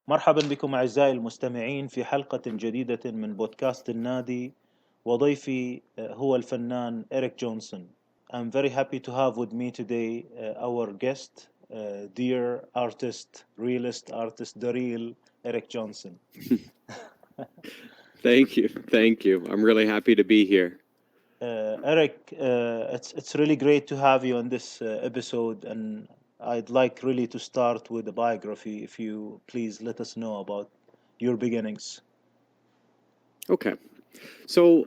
مرحبا بكم أعزائي المستمعين في حلقة جديدة من بودكاست النادي وضيفي هو الفنان إريك جونسون. I'm very happy to have with me today our guest, dear artist, realist artist, the real Eric Johnson. Thank you. Thank you. I'm really happy to be here. Eric, it's really great to have you on this episode, and I'd like really to start with a biography. If you please let us know about your beginnings. Okay. So,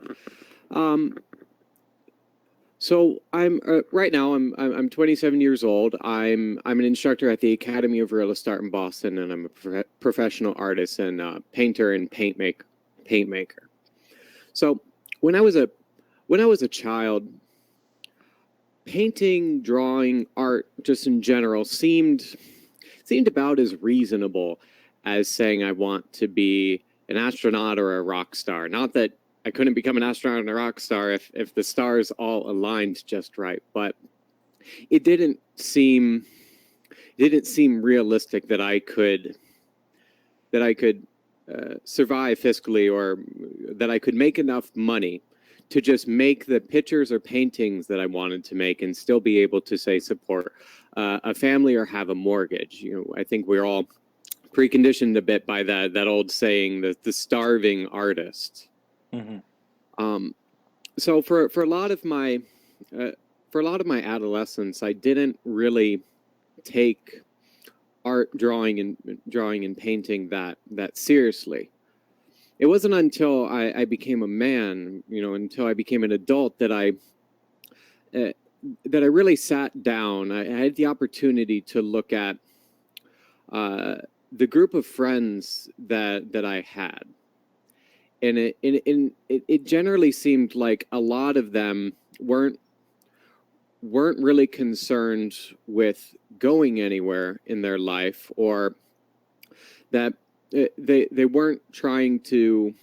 I'm right now. I'm 27 years old. I'm an instructor at the Academy of Realist Art in Boston, and I'm a professional artist and painter and paint maker. So when I was a child, painting, drawing, art, just in general, seemed about as reasonable as saying I want to be an astronaut or a rock star. Not that I couldn't become an astronaut and a rock star if the stars all aligned just right, but it didn't seem realistic that I could survive fiscally, or that I could make enough money to just make the pictures or paintings that I wanted to make and still be able to, say, support a family or have a mortgage. I think we're all preconditioned a bit by that old saying, the starving artist. Mm-hmm. So for a lot of my adolescence, I didn't really take art, drawing and painting that seriously. It wasn't until I became a man, until I became an adult, that I really sat down. I had the opportunity to look at the group of friends that I had, and it generally seemed like a lot of them weren't really concerned with going anywhere in their life, or that they weren't trying to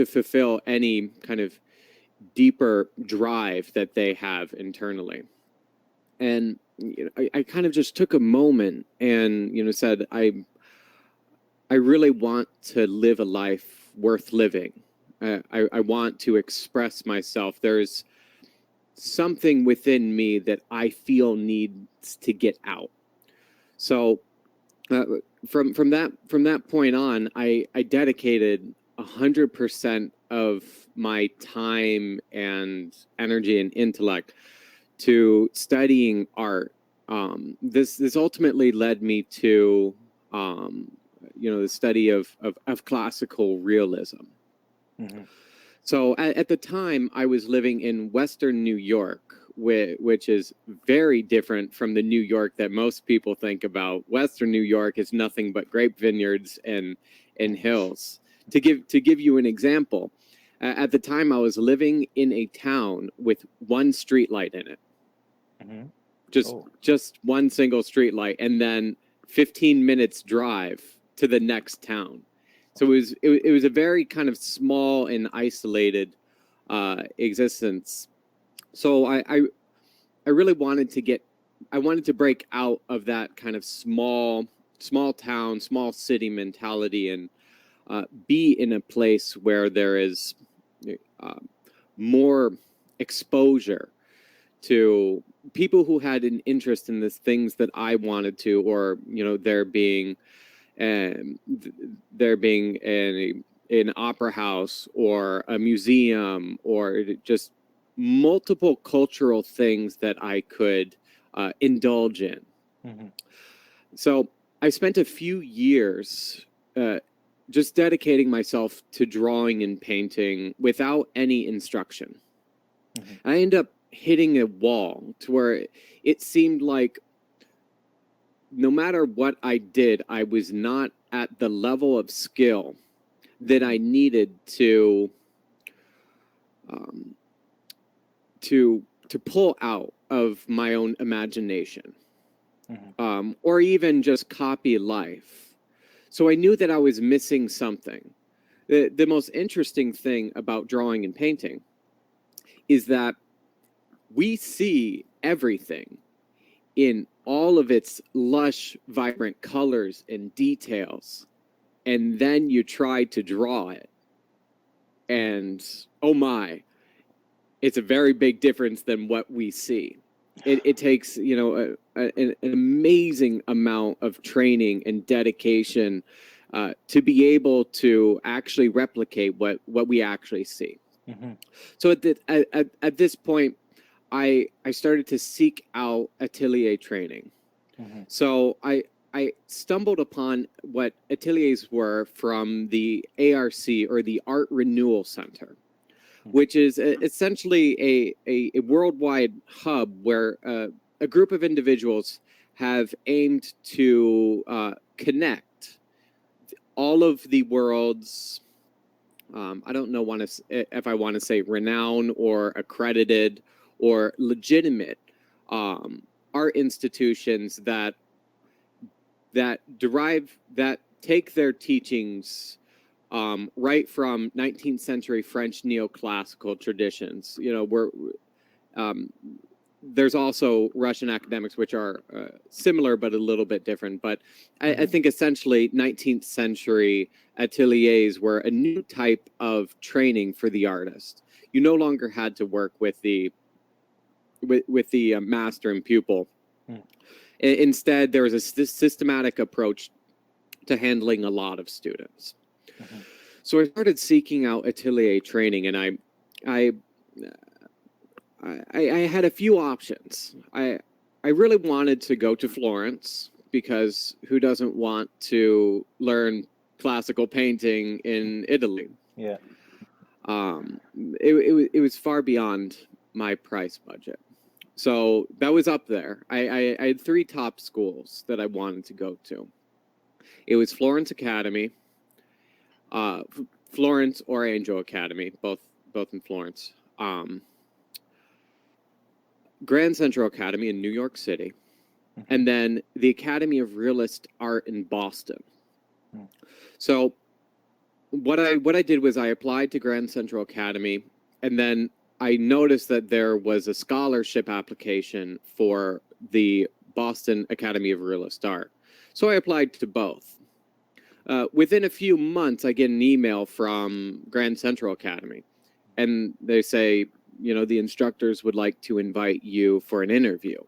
fulfill any kind of deeper drive that they have internally. And I kind of just took a moment and said, I really want to live a life worth living. I want to express myself. There's something within me that I feel needs to get out. So from that point on, I dedicated 100% of my time and energy and intellect to studying art. This ultimately led me to the study of classical realism. Mm-hmm. So at the time, I was living in Western New York, which is very different from the New York that most people think about. Western New York is nothing but grape vineyards and hills. To give you an example, at the time I was living in a town with one street light in it. Mm-hmm. Just one single street light, and then 15 minutes drive to the next town. So it was a very kind of small and isolated existence. So I really wanted to break out of that kind of small town, small city mentality, and be in a place where there is more exposure to people who had an interest in the things that I wanted to, or there being an opera house or a museum, or just multiple cultural things that I could indulge in. Mm-hmm. So I spent a few years just dedicating myself to drawing and painting without any instruction. Mm-hmm. I ended up hitting a wall to where it seemed like no matter what I did, I was not at the level of skill that I needed to pull out of my own imagination, mm-hmm. Or even just copy life. So I knew that I was missing something. The most interesting thing about drawing and painting is that we see everything in all of its lush, vibrant colors and details, and then you try to draw it, and oh my, it's a very big difference than what we see. It takes, you know, an amazing amount of training and dedication to be able to actually replicate what we actually see. Mm-hmm. So at this point, I started to seek out atelier training. Mm-hmm. So I stumbled upon what ateliers were from the ARC, or the Art Renewal Center, which is essentially a worldwide hub where a group of individuals have aimed to connect all of the world's, I don't know if I want to say renowned or accredited or legitimate art institutions that take their teachings right from 19th century French neoclassical traditions. You know, there's also Russian academics, which are similar but a little bit different. But I think essentially 19th century ateliers were a new type of training for the artist. You no longer had to work with the master and pupil. Instead, there was a systematic approach to handling a lot of students. So I started seeking out atelier training, and I had a few options. I really wanted to go to Florence, because who doesn't want to learn classical painting in Italy? Yeah. It was far beyond my price budget. So that was up there. I had three top schools that I wanted to go to. It was Florence Academy, Florence or Angel Academy, both in Florence. Grand Central Academy in New York City, and then the Academy of Realist Art in Boston. So what I did was I applied to Grand Central Academy, and then I noticed that there was a scholarship application for the Boston Academy of Realist Art. So I applied to both. Within a few months, I get an email from Grand Central Academy, and they say, you know, the instructors would like to invite you for an interview.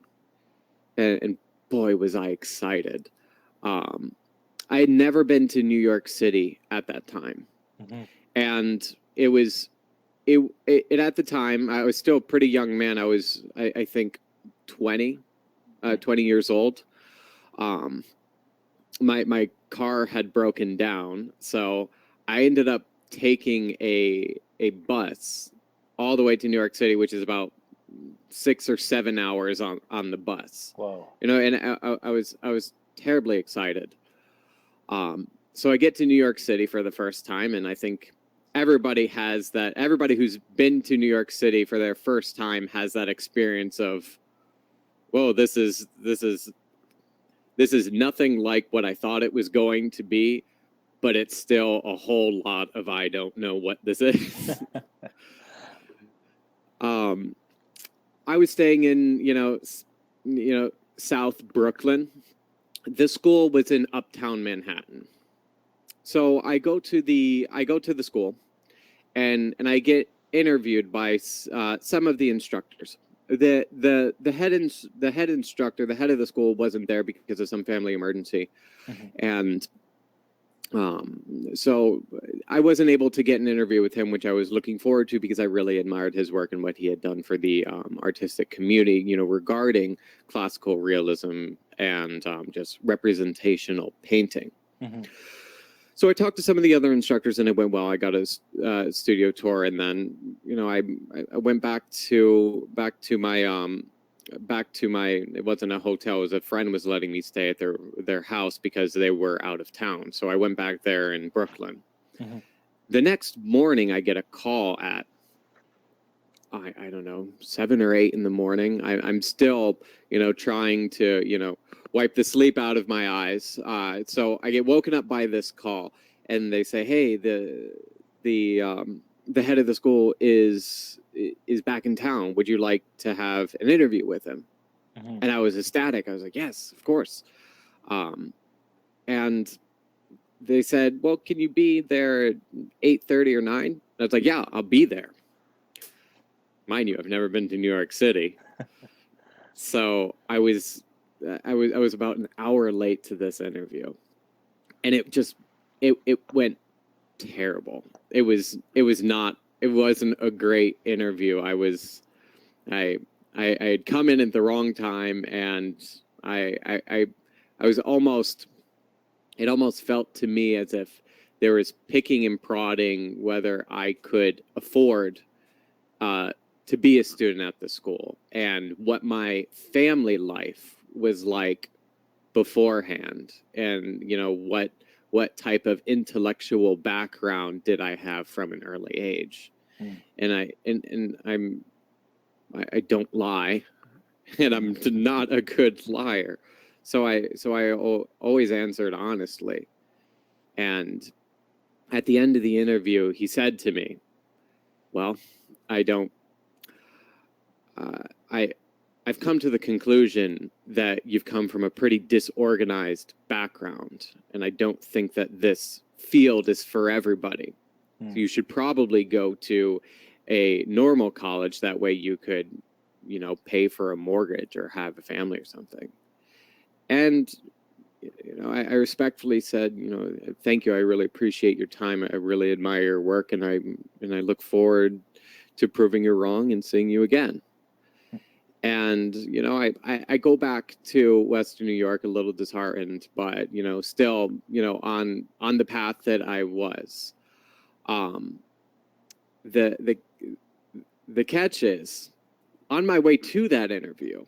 And boy, was I excited. I had never been to New York City at that time. And it was, at the time, I was still a pretty young man. I was, I think, 20 years old. My car had broken down, so I ended up taking a bus all the way to New York City, which is about 6 or 7 hours on the bus. Wow. You know, and I was terribly excited. So I get to New York City for the first time, and I think everybody has that. Everybody who's been to New York City for their first time has that experience of, whoa, this is nothing like what I thought it was going to be, but it's still a whole lot of I don't know what this is. I was staying in, South Brooklyn. This school was in Uptown Manhattan. So I go to the school, and I get interviewed by some of the instructors. The head instructor, the head of the school, wasn't there because of some family emergency, and so I wasn't able to get an interview with him, which I was looking forward to, because I really admired his work and what he had done for the artistic community, you know, regarding classical realism and just representational painting. So I talked to some of the other instructors, and it went well. I got a studio tour, and then, you know, I went back to my it wasn't a hotel. It was a friend was letting me stay at their house because they were out of town. So I went back there in Brooklyn. The next morning, I get a call at, I don't know, 7 or 8 in the morning. I'm still, you know, trying to, you know, wipe the sleep out of my eyes. So I get woken up by this call, and they say, "Hey, the head of the school is back in town. Would you like to have an interview with him?" Mhm. And I was ecstatic. I was like, yes, of course. And they said, well, can you be there at 8:30 or 9? And I was like, yeah, I'll be there. Mind you, I've never been to New York City. So I was about an hour late to this interview. And it went terrible. It wasn't a great interview. I I had come in at the wrong time, and I was almost, it almost felt to me as if there was picking and prodding whether I could afford to be a student at the school, and what my family life was like beforehand, and what type of intellectual background did I have from an early age. Mm. And I don't lie, and I'm not a good liar. So I always answered honestly. And at the end of the interview, he said to me, "Well, I don't. I've come to the conclusion that you've come from a pretty disorganized background, and I don't think that this field is for everybody. So you should probably go to a normal college. That way you could, pay for a mortgage or have a family or something." And I respectfully said, thank you. I really appreciate your time. I really admire your work, and I look forward to proving you wrong and seeing you again. And I go back to Western New York a little disheartened, but still on the path that I was. The the catch is, on my way to that interview,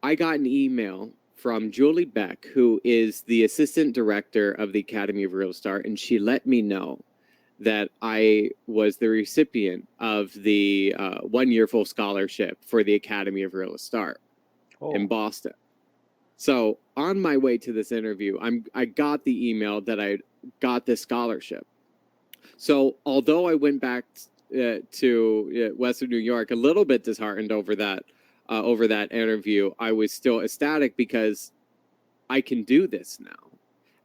I got an email from Julie Beck, who is the assistant director of the Academy of Realist Art, and she let me know that I was the recipient of the 1-year full scholarship for the Academy of Realist Art in Boston. So on my way to this interview, I got the email that I got this scholarship. So although I went back to Western New York a little bit disheartened over that interview, I was still ecstatic because I can do this now.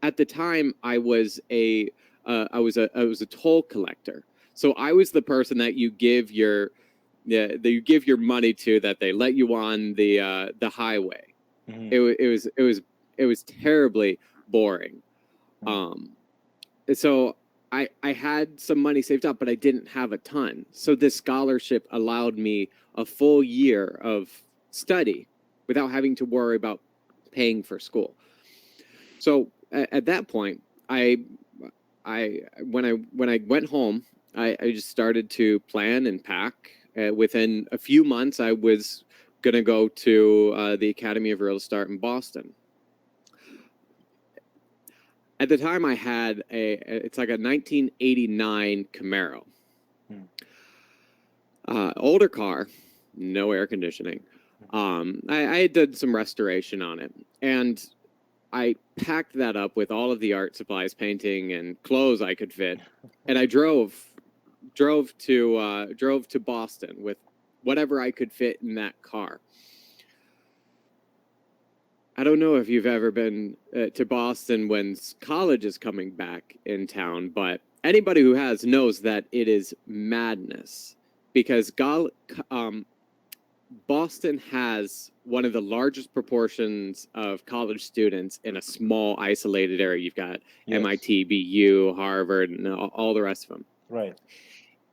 At the time, I was a toll collector. So I was the person that you give your money to, that they let you on the highway. Mm-hmm. It was terribly boring. So I had some money saved up, but I didn't have a ton. So this scholarship allowed me a full year of study without having to worry about paying for school. So at that point, when I went home, I just started to plan and pack. Within a few months, I was going to go to the Academy of Realist Art in Boston. At the time, I had it's like a 1989 Camaro. Older car, no air conditioning. I did some restoration on it, and I packed that up with all of the art supplies, painting, and clothes I could fit, and I drove to Boston with whatever I could fit in that car. I don't know if you've ever been to Boston when college is coming back in town, but anybody who has knows that it is madness, because Boston has one of the largest proportions of college students in a small, isolated area. You've got MIT, BU, Harvard, and all the rest of them. Right.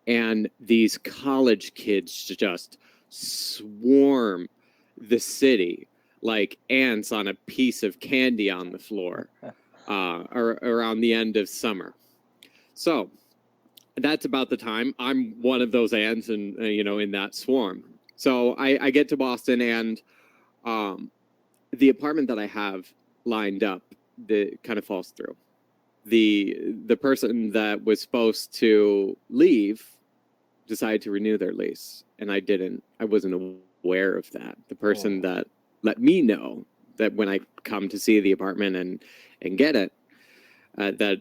And these college kids just swarm the city like ants on a piece of candy on the floor around the end of summer. So that's about the time I'm one of those ants, and in that swarm. So I get to Boston, and the apartment that I have lined up, kind of falls through. The person that was supposed to leave decided to renew their lease, and I wasn't aware of that. The person that let me know that when I come to see the apartment and get it, that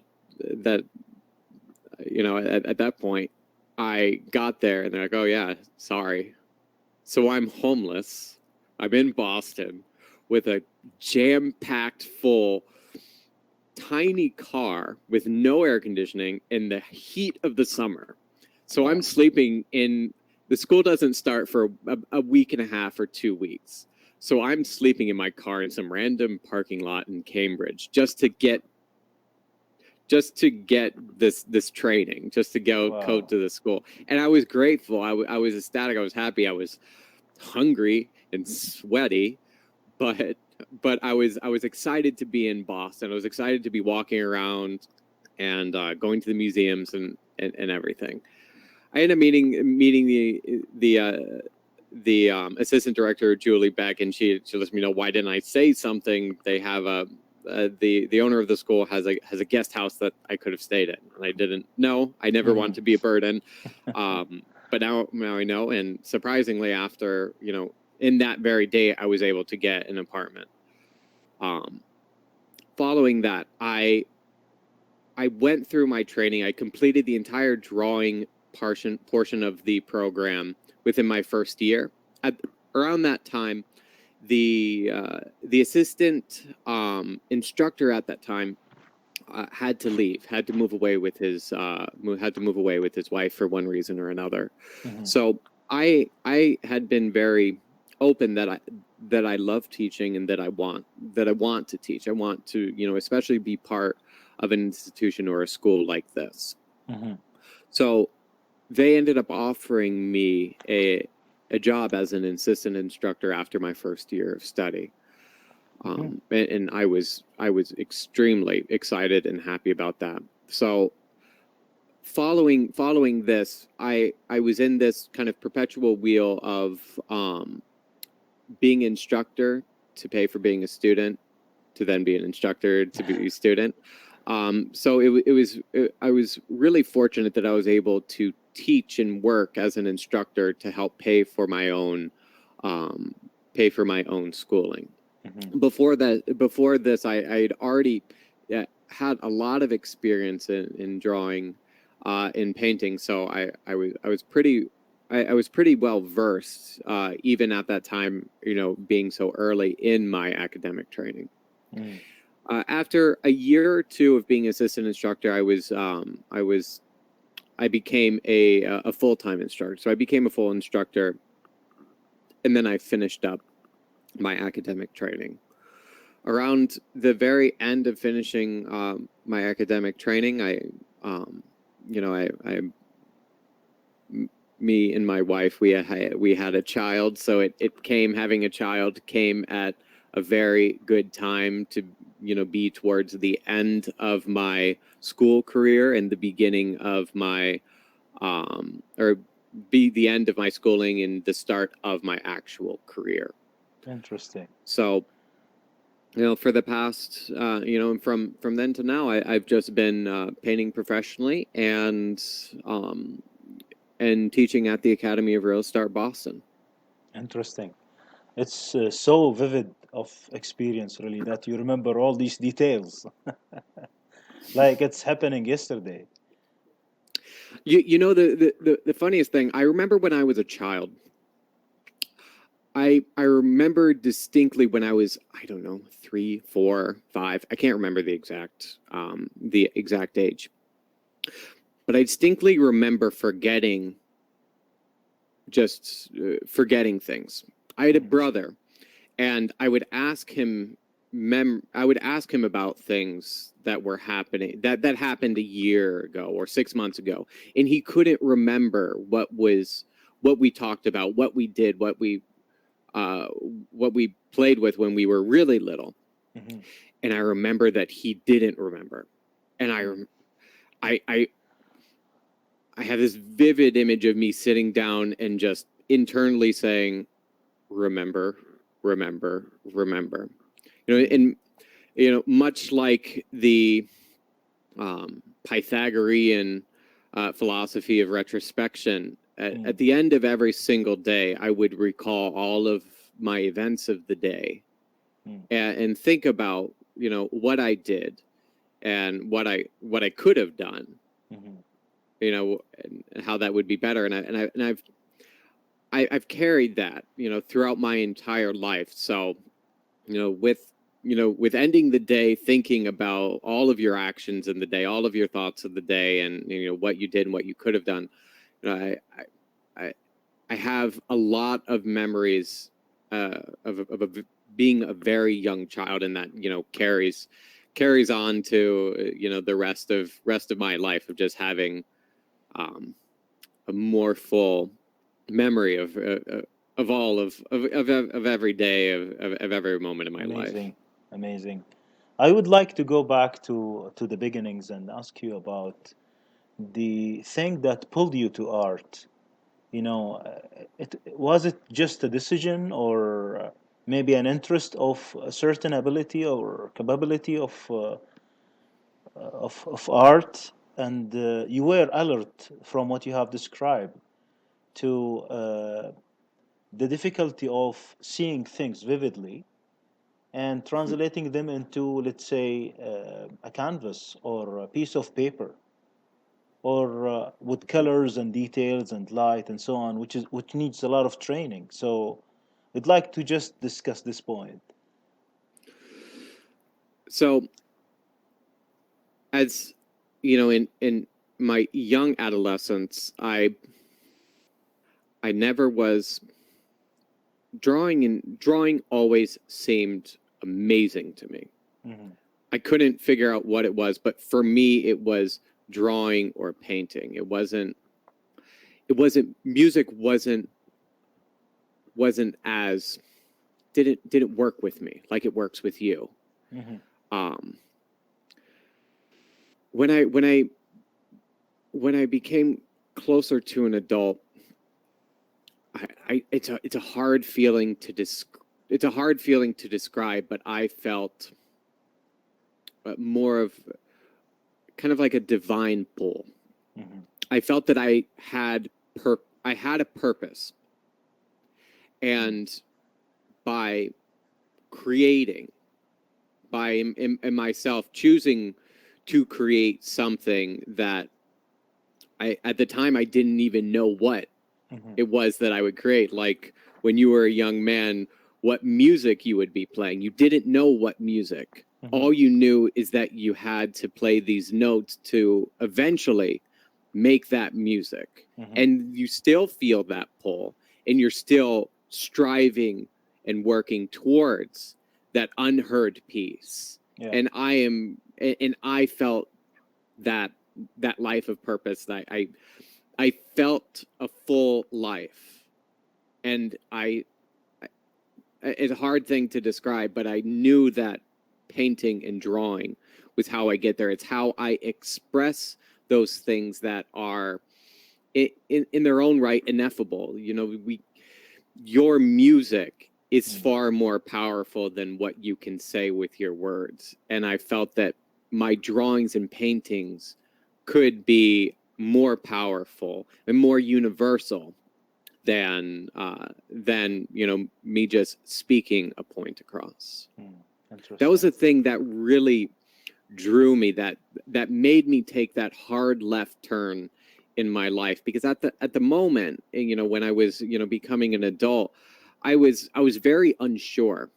at that point I got there and they're like, oh yeah, sorry. So I'm homeless I'm in Boston with a jam-packed full tiny car with no air conditioning in the heat of the summer. So I'm sleeping in, the school doesn't start for a week and a half or 2 weeks. So I'm sleeping in my car in some random parking lot in Cambridge just to get this training, just to go code to the school. And I was grateful. I was ecstatic. I was happy. I was hungry and sweaty, but I was excited to be in Boston. I was excited to be walking around and going to the museums and everything. I ended up meeting the assistant director, Julie Beck, and she let me know, why didn't I say something? They have the owner of the school has a guest house that I could have stayed in, and I didn't know. I never want to be a burden, but now I know. And surprisingly, after in that very day, I was able to get an apartment. Following that, I went through my training. I completed the entire drawing portion of the program within my first year. Around that time, the assistant instructor at that time had to leave, had to move away with his wife for one reason or another. So I had been very open that I love teaching and that I want to teach. I want to especially be part of an institution or a school like this. So they ended up offering me a job as an assistant instructor after my first year of study. And I was extremely excited and happy about that. So following this, I was in this kind of perpetual wheel of being instructor to pay for being a student, to then be an instructor to be a student. So I was really fortunate that I was able to teach and work as an instructor to help pay for my own schooling. Before this, I had already had a lot of experience in drawing, in painting. So I was pretty well versed, even at that time, being so early in my academic training. After a year or two of being assistant instructor, I became a full-time instructor. So I became a full instructor, and then I finished up my academic training. Around the very end of finishing my academic training, me and my wife, we had a child. So having a child came at a very good time to be towards the end of my school career and the beginning of my or be the end of my schooling and the start of my actual career. Interesting. So for the past from then to now, I've just been painting professionally and teaching at the Academy of Realist Art Boston. Interesting. It's so vivid of experience, really, that you remember all these details, like it's happening yesterday. The funniest thing, I remember when I was a child. I remember distinctly when I was, I don't know, 3, 4, 5. I can't remember the exact age, but I distinctly remember forgetting things. I had a brother, and I would ask him about things that were happening that happened a year ago or 6 months ago, and he couldn't remember what we talked about, what we did, what we played with when we were really little. And I remember that he didn't remember, and I have this vivid image of me sitting down and just internally saying, remember, remember, remember. And much like the Pythagorean philosophy of retrospection, at the end of every single day, I would recall all of my events of the day and think about what I did and what I could have done, and how that would be better. And I've carried that, throughout my entire life. So, with ending the day thinking about all of your actions in the day, all of your thoughts of the day, and what you did and what you could have done, I I have a lot of memories of being a very young child, and that carries on to the rest of my life, of just having a more full memory of all of every day of every moment in my life. Amazing, amazing. I would like to go back to the beginnings and ask you about the thing that pulled you to art. You know, was it just a decision, or maybe an interest of a certain ability or capability of art, and you were alert from what you have described to the difficulty of seeing things vividly and translating them into, let's say, a canvas or a piece of paper, or with colors and details and light and so on, which needs a lot of training. So I'd like to just discuss this point. So, as in my young adolescence, I never was drawing, and drawing always seemed amazing to me. Mm-hmm. I couldn't figure out what it was, but for me it was drawing or painting. It wasn't music, wasn't as didn't work with me like it works with you. Mm-hmm. Um when I became closer to an adult, it's a hard feeling to describe, but I felt more of kind of like a divine pull. Mm-hmm. I felt that I had a purpose, and by creating, by in myself choosing to create something that at the time I didn't even know what Mm-hmm. it was that I would create. Like when you were a young man, what music you would be playing. You didn't know what music. Mm-hmm. All you knew is that you had to play these notes to eventually make that music. Mm-hmm. And you still feel that pull, and you're still striving and working towards that unheard piece. Yeah. And I felt that life of purpose, that I felt a full life. And it's a hard thing to describe, but I knew that painting and drawing was how I get there. It's how I express those things that are in their own right ineffable. Your music is far more powerful than what you can say with your words. And I felt that my drawings and paintings could be more powerful and more universal than me just speaking a point across. That was the thing that really drew me, that made me take that hard left turn in my life, because at the moment, when I was becoming an adult, I was very unsure.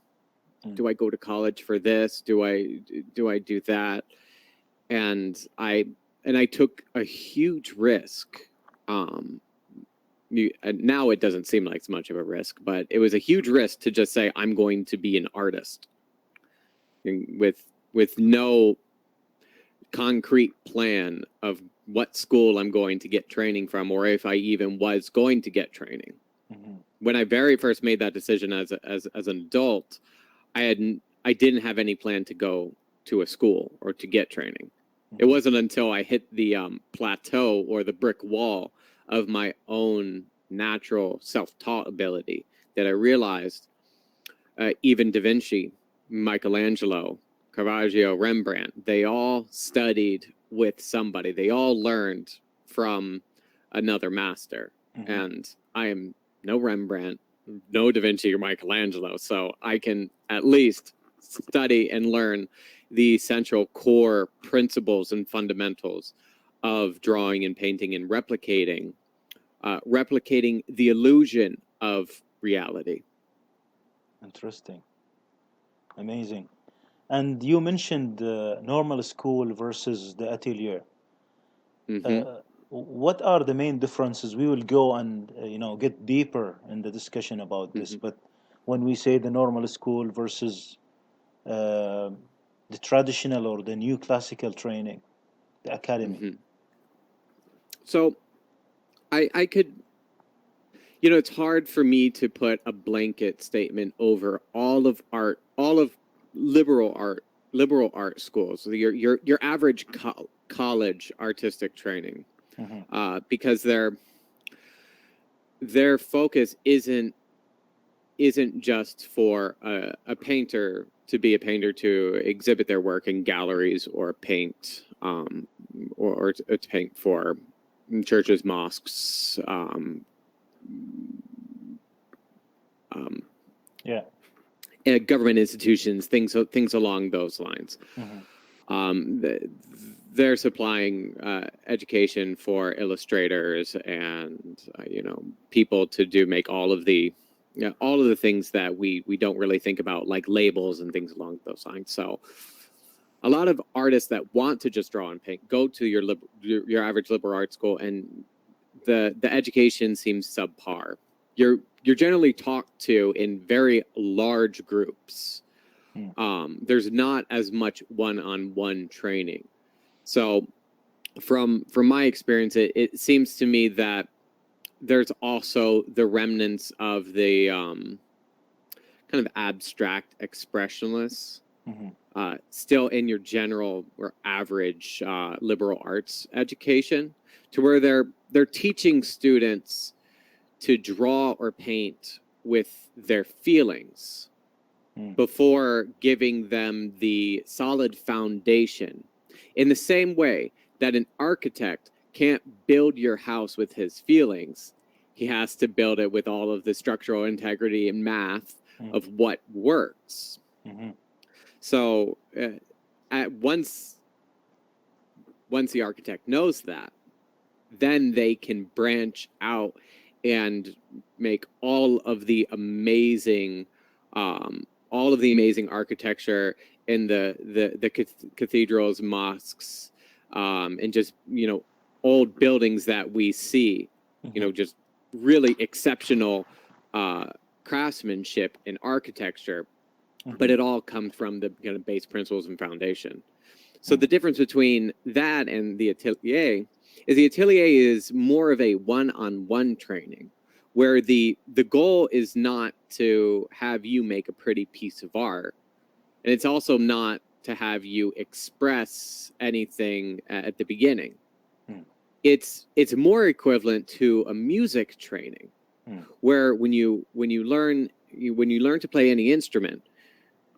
Do I go to college for this? Do I do that? And I took a huge risk. Now it doesn't seem like it's much of a risk, but it was a huge risk to just say I'm going to be an artist, with no concrete plan of what school I'm going to get training from, or if I even was going to get training. Mm-hmm. When I very first made that decision as an adult, I didn't have any plan to go to a school or to get training. Mm-hmm. It wasn't until I hit the plateau, or the brick wall of my own natural self-taught ability, that I realized even Da Vinci, Michelangelo, Caravaggio, Rembrandt, they all studied with somebody. They all learned from another master. Mm-hmm. And I am no Rembrandt, no Da Vinci or Michelangelo, so I can at least study and learn the essential core principles and fundamentals of drawing and painting, and replicating the illusion of reality. Interesting. Amazing. And you mentioned normal school versus the atelier. Hmm. Uh, what are the main differences? We will go and get deeper in the discussion about this. Hmm. But when we say the normal school versus uh, the traditional or the new classical training, the academy. Hmm. So I could, you know, it's hard for me to put a blanket statement over all of art, all of liberal art, liberal art schools, your average college artistic training, Mm-hmm. because their focus isn't just for a painter to be a painter to exhibit their work in galleries or paint, or to paint for churches, mosques, um, Yeah. government institutions, things along those lines. Mm-hmm. Um, they're supplying education for illustrators and people to make all of the things that we don't really think about, like labels and things along those lines. So a lot of artists that want to just draw and paint go to your average liberal arts school, and the education seems subpar. You're generally talked to in very large groups. There's not as much one-on-one training. So from my experience, it seems to me that there's also the remnants of the kind of abstract expressionists still in your general or average liberal arts education, to where they're teaching students to draw or paint with their feelings before giving them the solid foundation. In the same way that an architect can't build your house with his feelings, he has to build it with all of the structural integrity and math of what works. Mm-hmm. So once the architect knows that, then they can branch out and make all of the amazing architecture in the cathedrals, mosques, and just old buildings that we see, just really exceptional craftsmanship in architecture, but it all comes from the base principles and foundation. So the difference between that and the atelier is more of a one-on-one training, where the goal is not to have you make a pretty piece of art, and it's also not to have you express anything at the beginning. It's more equivalent to a music training, where when you learn to play any instrument,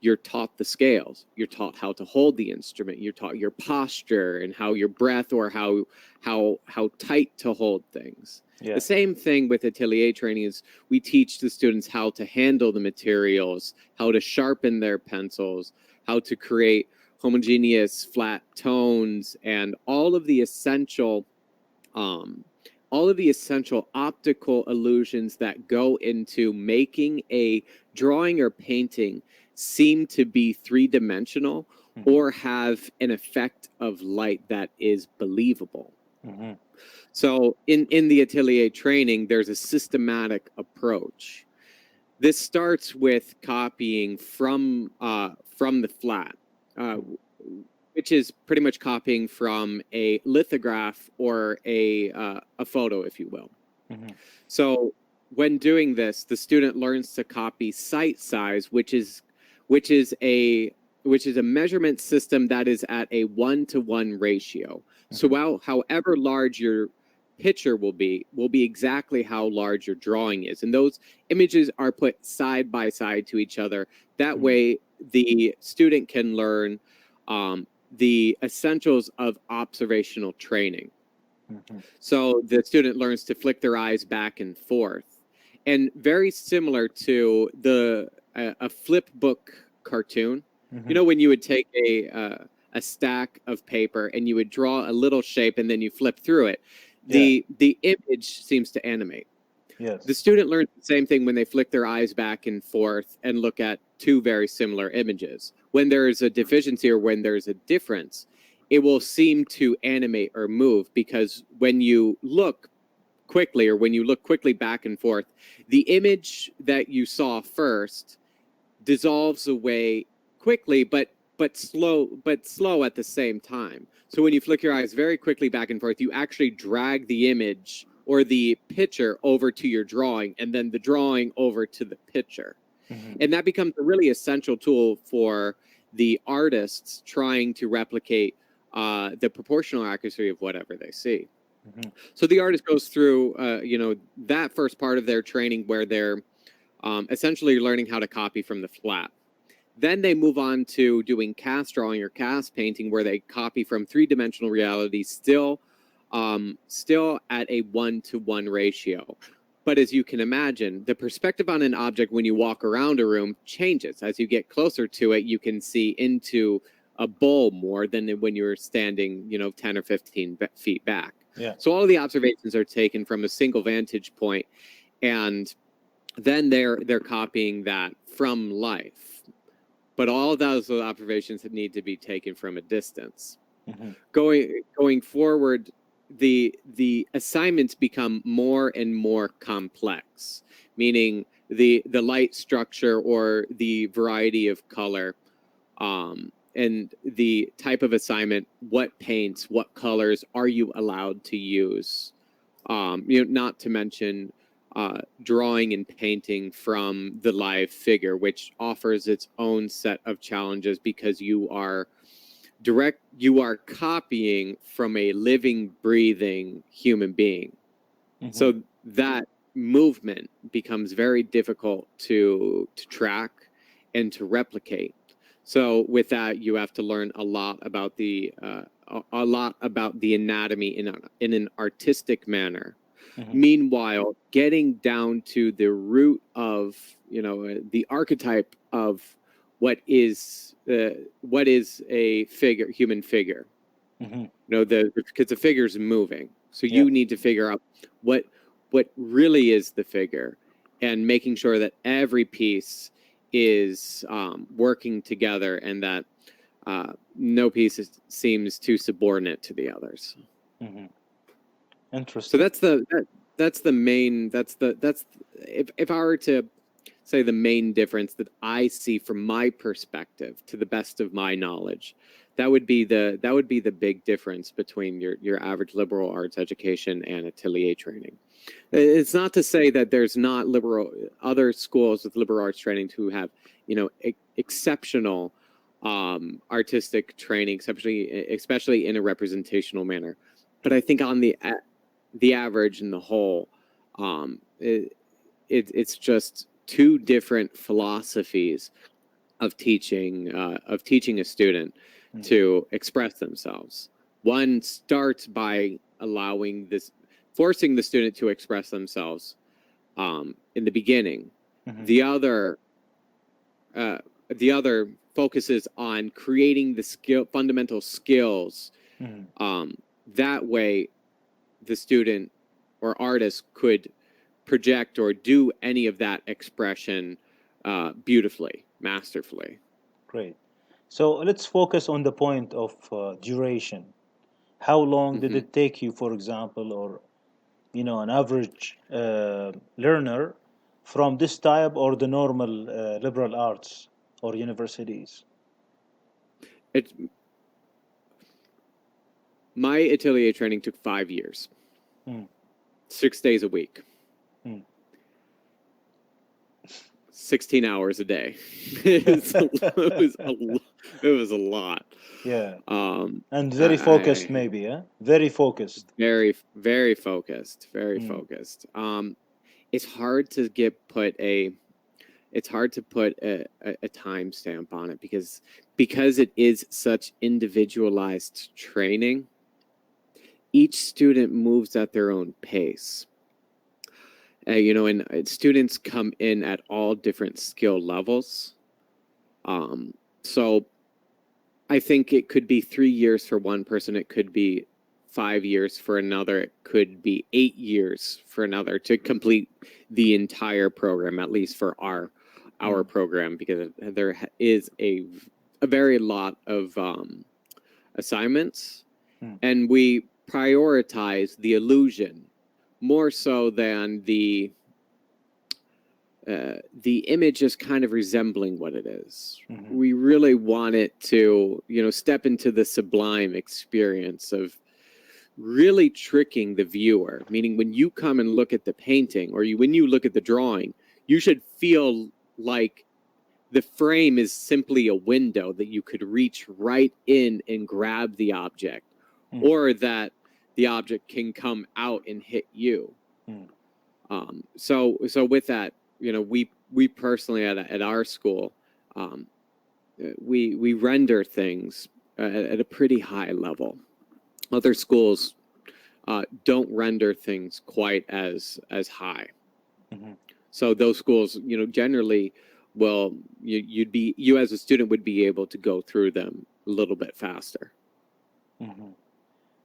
you're taught the scales, you're taught how to hold the instrument, you're taught your posture and how your breath, or how tight to hold things. Yeah. The same thing with atelier training is we teach the students how to handle the materials, how to sharpen their pencils, how to create homogeneous flat tones, and all of the essential optical illusions that go into making a drawing or painting seem to be three-dimensional or have an effect of light that is believable. So in the atelier training, there's a systematic approach. This starts with copying from the flat, which is pretty much copying from a lithograph or a photo, if you will. So when doing this, the student learns to copy sight size, which is a measurement system that is at a 1-to-1 ratio. So however large your picture will be exactly how large your drawing is, and those images are put side by side to each other. That way, the student can learn the essentials of observational training. So the student learns to flick their eyes back and forth, and very similar to a flip book cartoon. You know, when you would take a stack of paper and you would draw a little shape and then you flip through it, the image seems to animate. Yes. The student learns the same thing when they flick their eyes back and forth and look at two very similar images. When there's a deficiency or when there's a difference, it will seem to animate or move, because when you look quickly, or when you look quickly back and forth, the image that you saw first dissolves away quickly, but slow at the same time. So when you flick your eyes very quickly back and forth, you actually drag the image or the picture over to your drawing, and then the drawing over to the picture. Mm-hmm. And that becomes a really essential tool for the artists trying to replicate the proportional accuracy of whatever they see. Mm-hmm. So the artist goes through, that first part of their training where they're essentially learning how to copy from the flat. Then they move on to doing cast drawing or cast painting, where they copy from three-dimensional reality, still at a 1-to-1 ratio. But as you can imagine, the perspective on an object when you walk around a room changes. As you get closer to it, you can see into a bowl more than when you're standing, 10 or 15 feet back. Yeah. So all of the observations are taken from a single vantage point, and then they're copying that from life. But all of those observations need to be taken from a distance. Mm-hmm. Going forward, the assignments become more and more complex, meaning the light structure or the variety of color, and the type of assignment, what paints, what colors are you allowed to use, not to mention drawing and painting from the live figure, which offers its own set of challenges, because you are copying from a living, breathing human being. Mm-hmm. So that movement becomes very difficult to track and to replicate. So with that, you have to learn a lot about the anatomy in an artistic manner. Mm-hmm. Meanwhile, getting down to the root of, the archetype of what is a figure, human figure. Mm-hmm. Because the figure's moving, so Yeah. you need to figure out what really is the figure, and making sure that every piece is working together, and that no piece seems too subordinate to the others. Mm-hmm. So Interesting. that's the main, if I were to say the main difference that I see from my perspective, to the best of my knowledge, that would be the big difference between your average liberal arts education and atelier training. It's not to say that there's not other schools with liberal arts training who have, exceptional artistic training, especially in a representational manner. But I think on the average and the whole, it's just two different philosophies of teaching a student to express themselves. One starts by forcing the student to express themselves in the beginning. Mm-hmm. The other focuses on creating the fundamental skills. Mm-hmm. That way, the student or artist could project or do any of that expression beautifully, masterfully. Great. So let's focus on the point of duration. How long did it take you, for example, or an average learner from this type or the normal liberal arts or universities? My atelier training took 5 years, 6 days a week, 16 hours a day. It was a lot. Yeah. And very focused, maybe, yeah? Very focused. Very, very focused. Very focused. It's hard to put a timestamp on it, because it is such individualized training. Each student moves at their own pace. And students come in at all different skill levels. So I think it could be 3 years for one person. It could be 5 years for another. It could be 8 years for another to complete the entire program, at least for our program, because there is a very lot of assignments, and we prioritize the illusion more so than the image is kind of resembling what it is. We really want it to, step into the sublime experience of really tricking the viewer. Meaning, when you come and look at the painting, or when you look at the drawing, you should feel like the frame is simply a window that you could reach right in and grab the object, or that the object can come out and hit you. So with that, we personally at our school, we render things at a pretty high level. Other schools don't render things quite as high. So those schools, generally, well, you as a student would be able to go through them a little bit faster.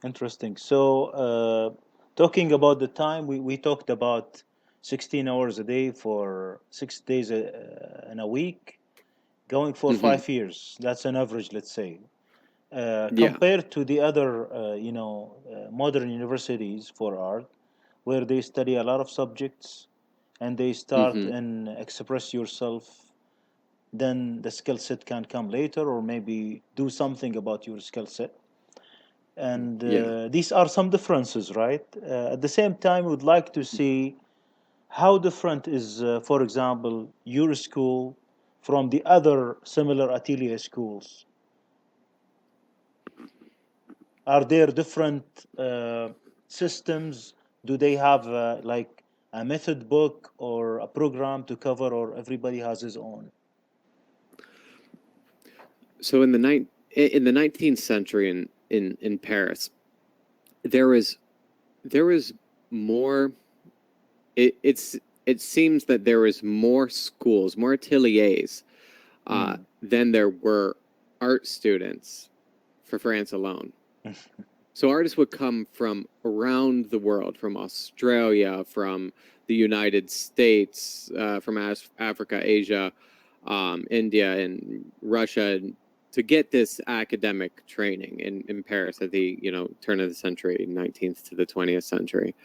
Interesting. So, talking about the time, we talked about 16 hours a day for 6 days in a week, going for 5 years. That's an average, let's say. Compared to the other, modern universities for art, where they study a lot of subjects and they start and express yourself, then the skill set can come later, or maybe do something about your skill set. And these are some differences, right? At the same time, we'd like to see how different is, for example, your school from the other similar atelier schools. Are there different systems? Do they have like a method book or a program to cover, or everybody has his own? So in the 19th century in Paris, there was more. It seems that there was more schools, more ateliers, than there were art students for France alone. So artists would come from around the world, from Australia, from the United States, from Africa, Asia, India, and Russia, to get this academic training in Paris at the turn of the century, 19th to the 20th century.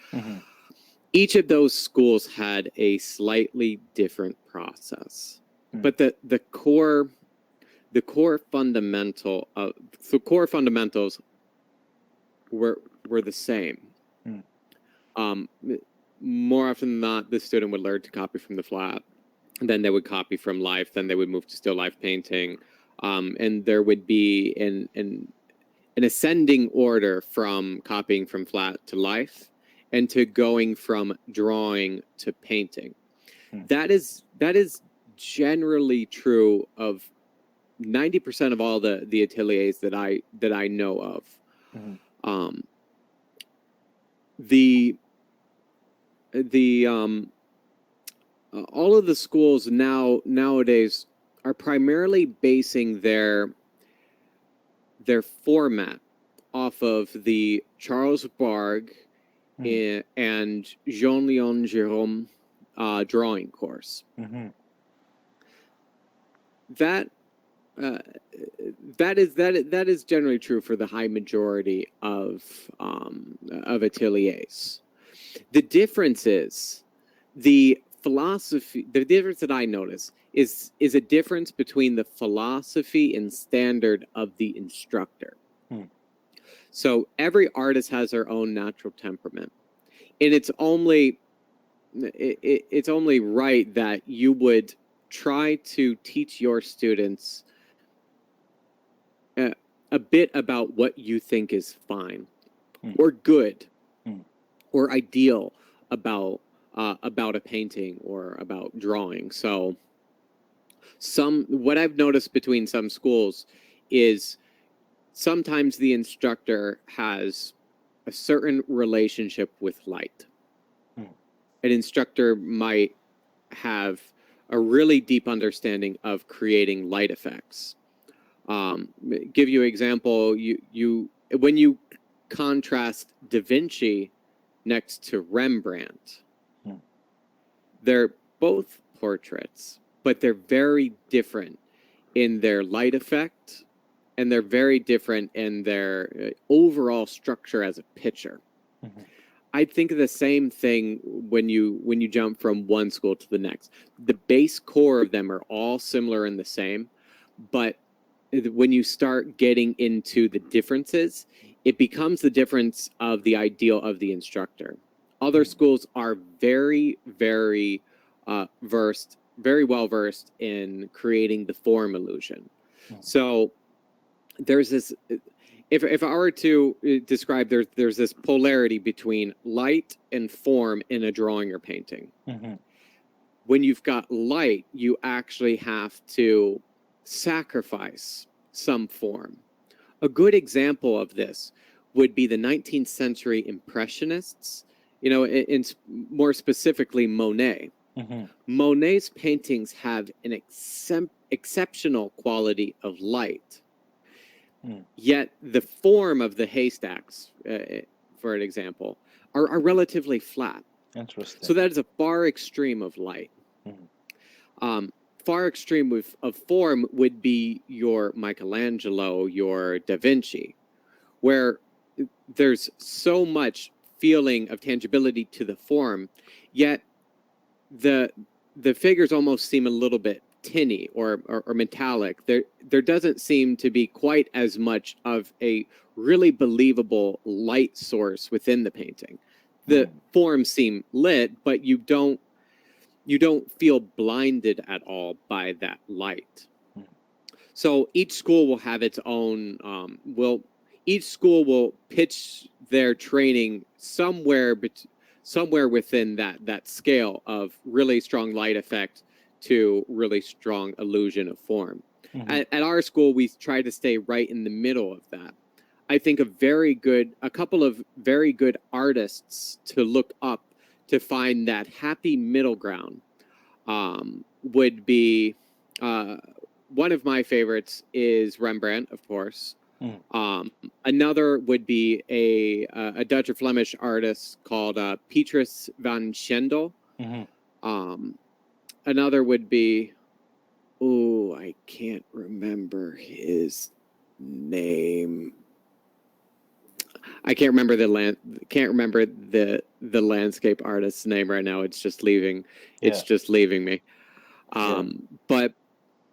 Each of those schools had a slightly different process, but the core fundamentals were the same. More often than not, the student would learn to copy from the flat, then they would copy from life, then they would move to still life painting, and there would be an ascending order from copying from flat to life, and to going from drawing to painting. That is generally true of 90% of all the ateliers that I know of. All of the schools nowadays are primarily basing their format off of the Charles Bargue and Jean-Léon Gérôme drawing course. That is generally true for the high majority of ateliers. The difference is the philosophy. The difference that I notice is a difference between the philosophy and standard of the instructor. So every artist has their own natural temperament, and it's only right that you would try to teach your students a bit about what you think is fine, or good, or ideal about a painting or about drawing. So what I've noticed between some schools is sometimes the instructor has a certain relationship with light. An instructor might have a really deep understanding of creating light effects. Give you an example. When you contrast Da Vinci next to Rembrandt. They're both portraits, but they're very different in their light effect, and they're very different in their overall structure as a picture. I think of the same thing when you jump from one school to the next. The base core of them are all similar and the same, but when you start getting into the differences, it becomes the difference of the ideal of the instructor. Other schools are very, very very well versed in creating the form illusion. So there's this. If I were to describe, there's this polarity between light and form in a drawing or painting. When you've got light, you actually have to sacrifice some form. A good example of this would be the 19th century Impressionists, more specifically Monet. Monet's paintings have an exceptional quality of light. Yet the form of the haystacks, for an example, are relatively flat. Interesting. So that is a far extreme of light. Far extreme of form would be your Michelangelo, your Da Vinci, where there's so much feeling of tangibility to the form, yet the figures almost seem a little bit tinny or metallic. There doesn't seem to be quite as much of a really believable light source within the painting. The forms seem lit, but you don't feel blinded at all by that light. So each school will have its own each school will pitch their training somewhere within that scale of really strong light effect to really strong illusion of form. At our school, we try to stay right in the middle of that. I think a couple of very good artists to look up to find that happy middle ground would be one of my favorites is Rembrandt, of course. Another would be a Dutch or Flemish artist called Petrus van Schendel. Another would be, I can't remember his name. I can't remember the landscape artist's name right now. It's just leaving. It's just leaving me. But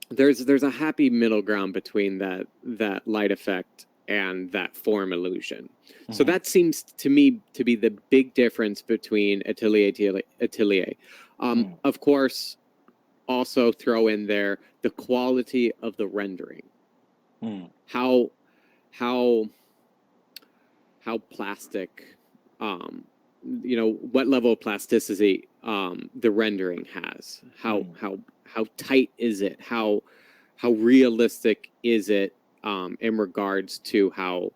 there's a happy middle ground between that light effect and that form illusion. So that seems to me to be the big difference between atelier. Of course, also throw in there the quality of the rendering. How plastic, what level of plasticity the rendering has. How tight is it? How realistic is it in regards to how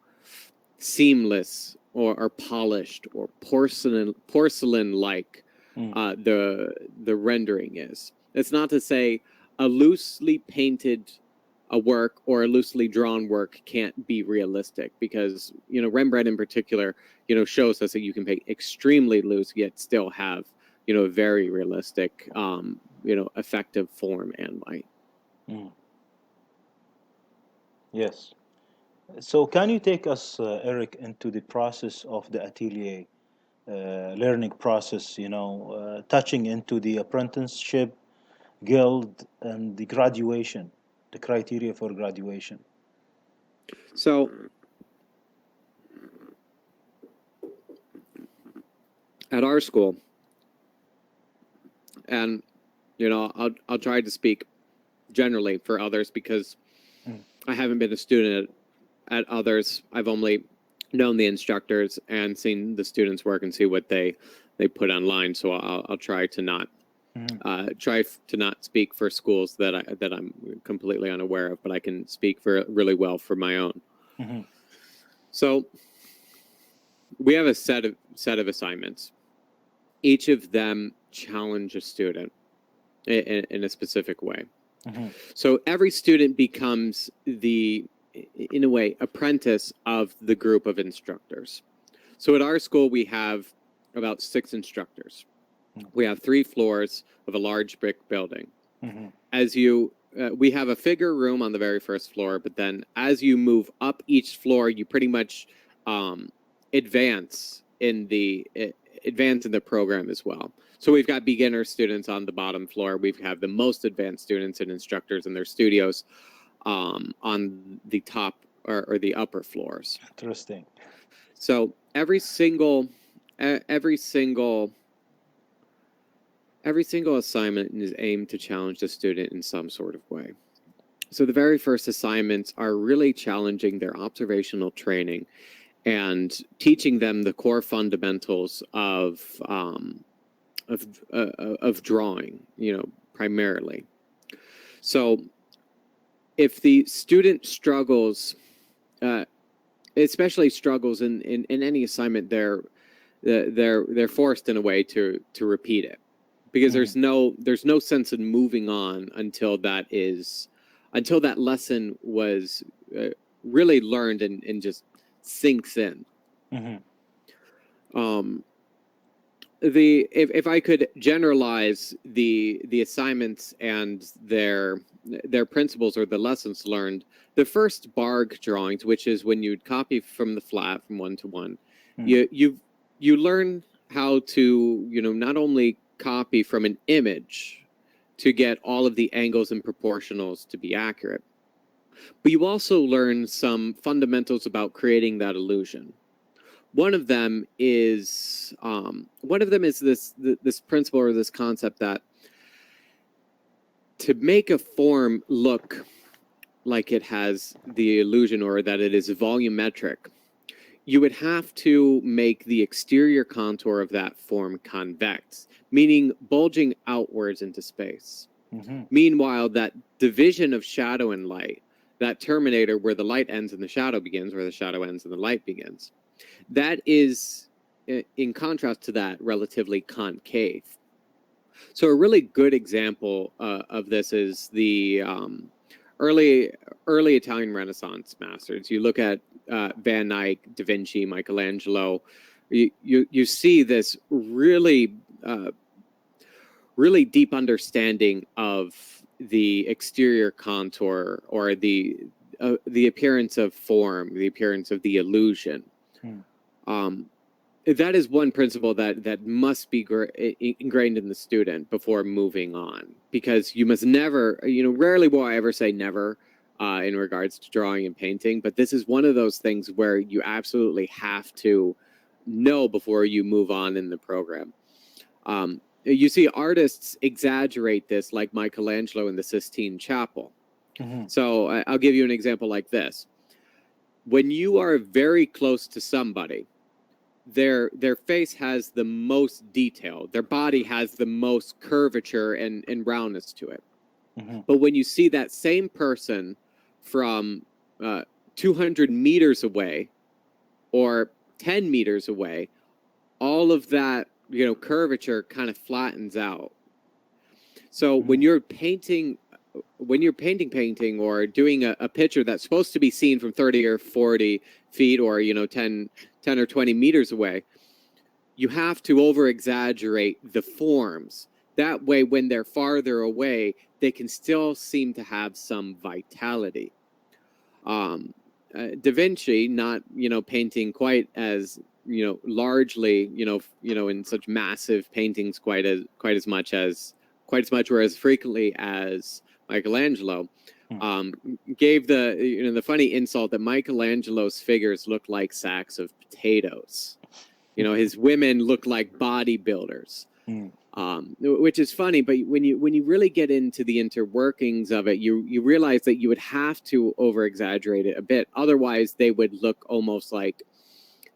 seamless or polished or porcelain like the rendering is. It's not to say a loosely painted a work or a loosely drawn work can't be realistic, because Rembrandt in particular shows us that you can paint extremely loose yet still have a very realistic effective form and light. Yes. So can you take us, Eric, into the process of the atelier learning process, touching into the apprenticeship, guild, and the graduation, the criteria for graduation? So at our school, and I'll try to speak generally for others because I haven't been a student at others. I've only known the instructors and seen the students work and see what they put online. So I'll try to not speak for schools that I'm completely unaware of, but I can speak really well for my own. So we have a set of assignments. Each of them challenge a student in a specific way. So every student becomes the in a way, apprentice of the group of instructors. So at our school, we have about 6 instructors. We have 3 floors of a large brick building. Mm-hmm. As you, we have a figure room on the very first floor, but then as you move up each floor, you pretty much advance in the program as well. So we've got beginner students on the bottom floor. We have the most advanced students and instructors in their studios on the top or the upper floors. Interesting. So every single assignment is aimed to challenge the student in some sort of way. So the very first assignments are really challenging their observational training and teaching them the core fundamentals of drawing, primarily. So if the student struggles, especially struggles in any assignment, they're forced in a way to repeat it, because there's no sense in moving on until that lesson was really learned and just sinks in. Mm-hmm. If I could generalize the assignments and their principles or the lessons learned, the first barg drawings, which is when you'd copy from the flat from 1 to 1, you learn how to not only copy from an image to get all of the angles and proportionals to be accurate, but you also learn some fundamentals about creating that illusion. One of them is this principle or this concept that to make a form look like it has the illusion or that it is volumetric, you would have to make the exterior contour of that form convex, meaning bulging outwards into space. Mm-hmm. Meanwhile, that division of shadow and light, that terminator where the light ends and the shadow begins, where the shadow ends and the light begins, that is, in contrast to that, relatively concave. So a really good example of this is the early Italian Renaissance masters. You look at Van Eyck, Da Vinci, Michelangelo. You see this really deep understanding of the exterior contour or the appearance of form, the appearance of the illusion. That is one principle that must be ingrained in the student before moving on, because you must never, rarely will I ever say never in regards to drawing and painting, but this is one of those things where you absolutely have to know before you move on in the program. You see artists exaggerate this, like Michelangelo in the Sistine Chapel. Mm-hmm. So I'll give you an example like this. When you are very close to somebody, their face has the most detail, their body has the most curvature and roundness to it. Mm-hmm. But when you see that same person from 200 meters away or 10 meters away, all of that curvature kind of flattens out. So when you're painting or doing a picture that's supposed to be seen from 30 or 40 feet or 10 or 20 meters away, you have to over exaggerate the forms. That way, when they're farther away, they can still seem to have some vitality. Da Vinci, not painting quite as largely in such massive paintings quite as much or as frequently as Michelangelo, gave the funny insult that Michelangelo's figures look like sacks of potatoes. His women look like bodybuilders. Which is funny, but when you really get into the interworkings of it, you realize that you would have to over exaggerate it a bit. Otherwise, they would look almost like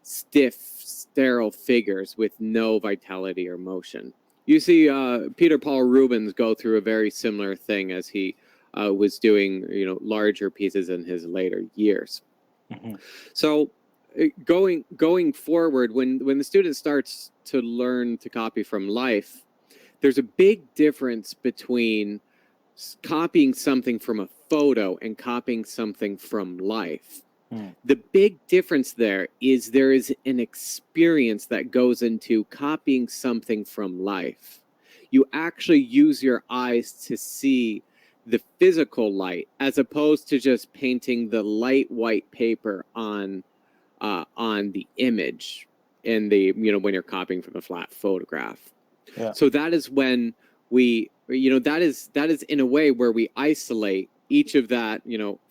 stiff, sterile figures with no vitality or motion. You see Peter Paul Rubens go through a very similar thing as he was doing larger pieces in his later years. Mm-hmm. So going forward, when the student starts to learn to copy from life, there's a big difference between copying something from a photo and copying something from life. Mm. The big difference there is an experience that goes into copying something from life. You actually use your eyes to see the physical light as opposed to just painting the light white paper on the image in the, when you're copying from a flat photograph. Yeah. So that is when that is in a way where we isolate each of that,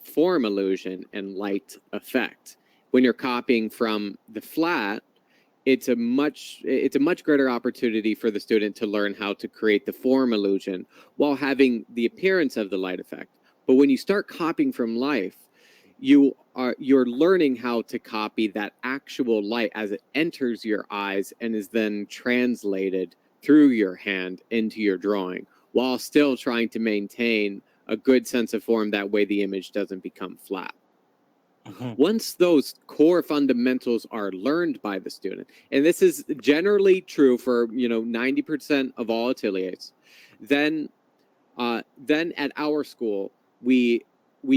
form illusion and light effect. When you're copying from the flat, it's a much greater opportunity for the student to learn how to create the form illusion while having the appearance of the light effect. But when you start copying from life, you're learning how to copy that actual light as it enters your eyes and is then translated through your hand into your drawing, while still trying to maintain a good sense of form. That way the image doesn't become flat. Once those core fundamentals are learned by the student, and this is generally true for 90% of all ateliers, then at our school we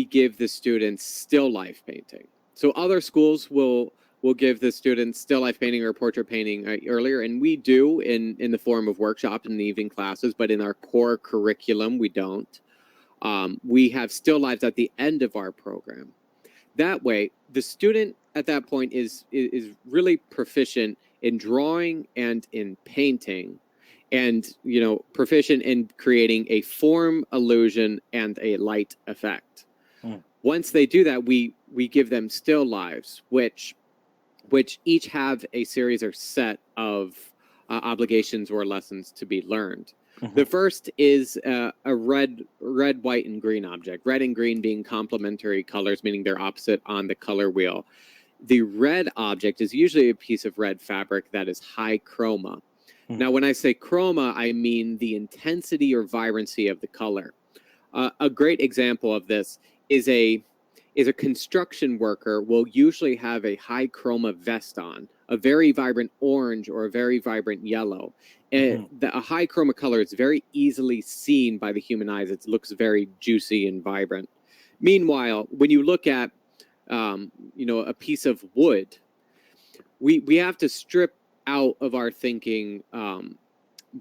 give the students still life painting. So other schools will give the students still life painting or portrait painting earlier, and we do in the form of workshops in the evening classes, but in our core curriculum we don't. We have still lives at the end of our program. That way, the student at that point is really proficient in drawing and in painting, and proficient in creating a form illusion and a light effect. Once they do that, we give them still lives, which each have a series or set of obligations or lessons to be learned. The first is a red, white, and green object. Red and green being complementary colors, meaning they're opposite on the color wheel. The red object is usually a piece of red fabric that is high chroma. Now, when I say chroma, I mean the intensity or vibrancy of the color. A great example of this is a construction worker will usually have a high chroma vest on, a very vibrant orange or a very vibrant yellow. A high chroma color is very easily seen by the human eyes. It looks very juicy and vibrant. Meanwhile, when you look at a piece of wood, we have to strip out of our thinking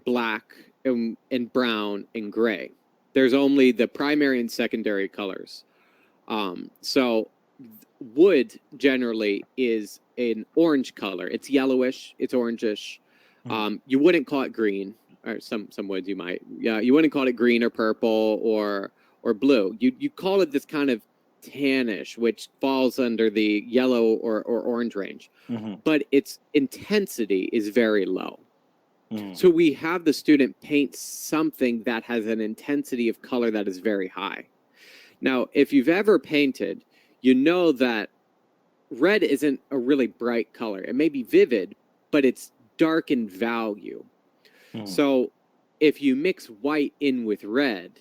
black and brown and gray. There's only the primary and secondary colors. So wood generally is an orange color. It's yellowish, it's orangish. You wouldn't call it green, or some woods you might. Yeah, you wouldn't call it green or purple or blue. You call it this kind of tannish, which falls under the yellow or orange range. But its intensity is very low. So we have the student paint something that has an intensity of color that is very high. Now, if you've ever painted, you know that red isn't a really bright color. It may be vivid, but it's dark in value. So if you mix white in with red,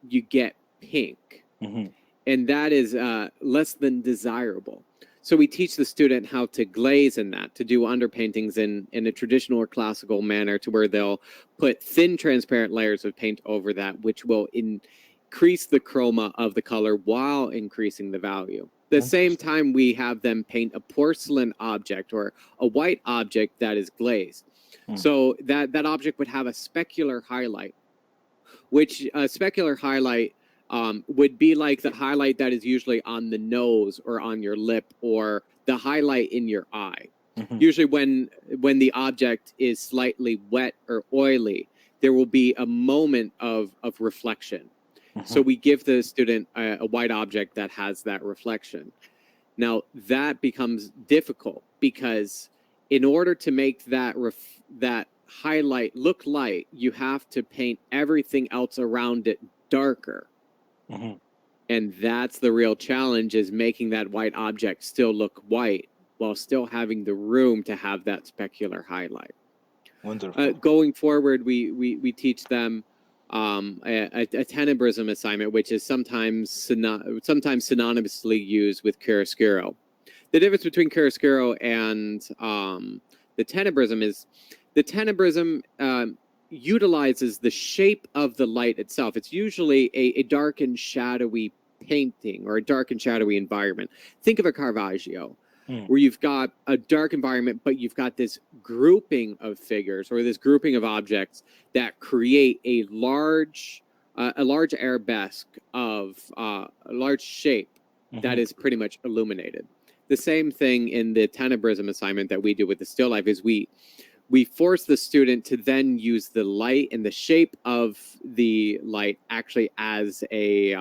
you get pink. And that is less than desirable. So we teach the student how to glaze in that, to do underpaintings in a traditional or classical manner, to where they'll put thin transparent layers of paint over that, which will increase the chroma of the color while increasing the value. The same time, we have them paint a porcelain object or a white object that is glazed. So that object would have a specular highlight, which a specular highlight would be like the highlight that is usually on the nose or on your lip or the highlight in your eye. Usually when the object is slightly wet or oily, there will be a moment of reflection. So we give the student a white object that has that reflection. Now, that becomes difficult because in order to make that highlight look light, you have to paint everything else around it darker. And that's the real challenge, is making that white object still look white while still having the room to have that specular highlight. Wonderful. Going forward, we teach them a tenebrism assignment, which is sometimes synonymously used with chiaroscuro. The difference between chiaroscuro and the tenebrism is the tenebrism utilizes the shape of the light itself. It's usually a dark and shadowy painting or a dark and shadowy environment. Think of a Caravaggio, where you've got a dark environment, but you've got this grouping of figures or this grouping of objects that create a large arabesque of a large shape that is pretty much illuminated. The same thing in the tenebrism assignment that we do with the still life is we force the student to then use the light and the shape of the light actually as a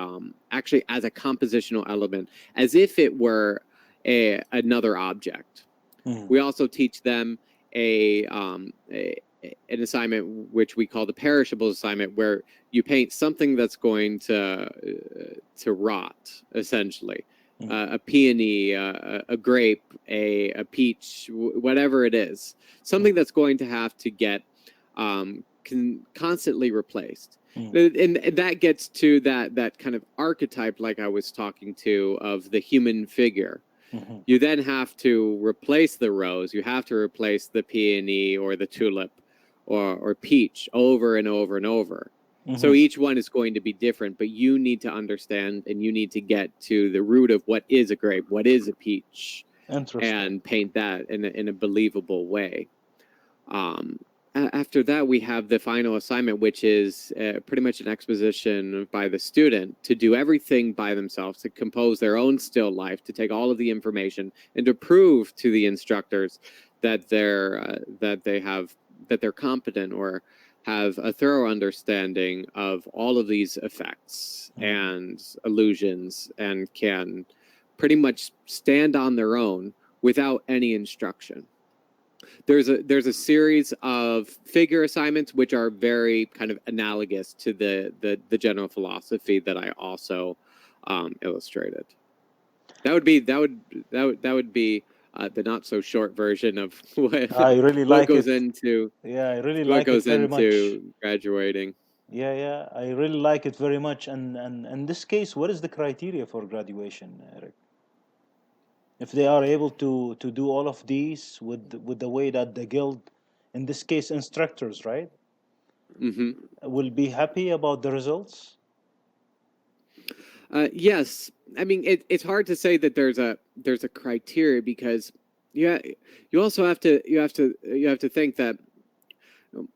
compositional element, as if it were another object. We also teach them an assignment which we call the perishables assignment, where you paint something that's going to rot, essentially. A peony, a grape, a peach, whatever it is, something that's going to have to get constantly replaced. And that gets to that kind of archetype, like I was talking to, of the human figure. You then have to replace the rose. You have to replace the peony or the tulip or peach over and over and over. So each one is going to be different, but you need to understand and you need to get to the root of what is a grape, what is a peach, and paint that in a believable way. After that, we have the final assignment, which is pretty much an exposition by the student to do everything by themselves, to compose their own still life, to take all of the information and to prove to the instructors that they're competent or have a thorough understanding of all of these effects and illusions and can pretty much stand on their own without any instruction. There's a series of figure assignments which are very kind of analogous to the general philosophy that I also illustrated. That would be the not so short version of what I really what like goes it. into Yeah, I really what like it goes very much. into graduating. Yeah, I really like it very much. And in this case, what is the criteria for graduation, Eric? If they are able to do all of these with the way that the guild, in this case, instructors, right, will be happy about the results. Yes, I mean it's hard to say that there's a criteria, because you also have to think that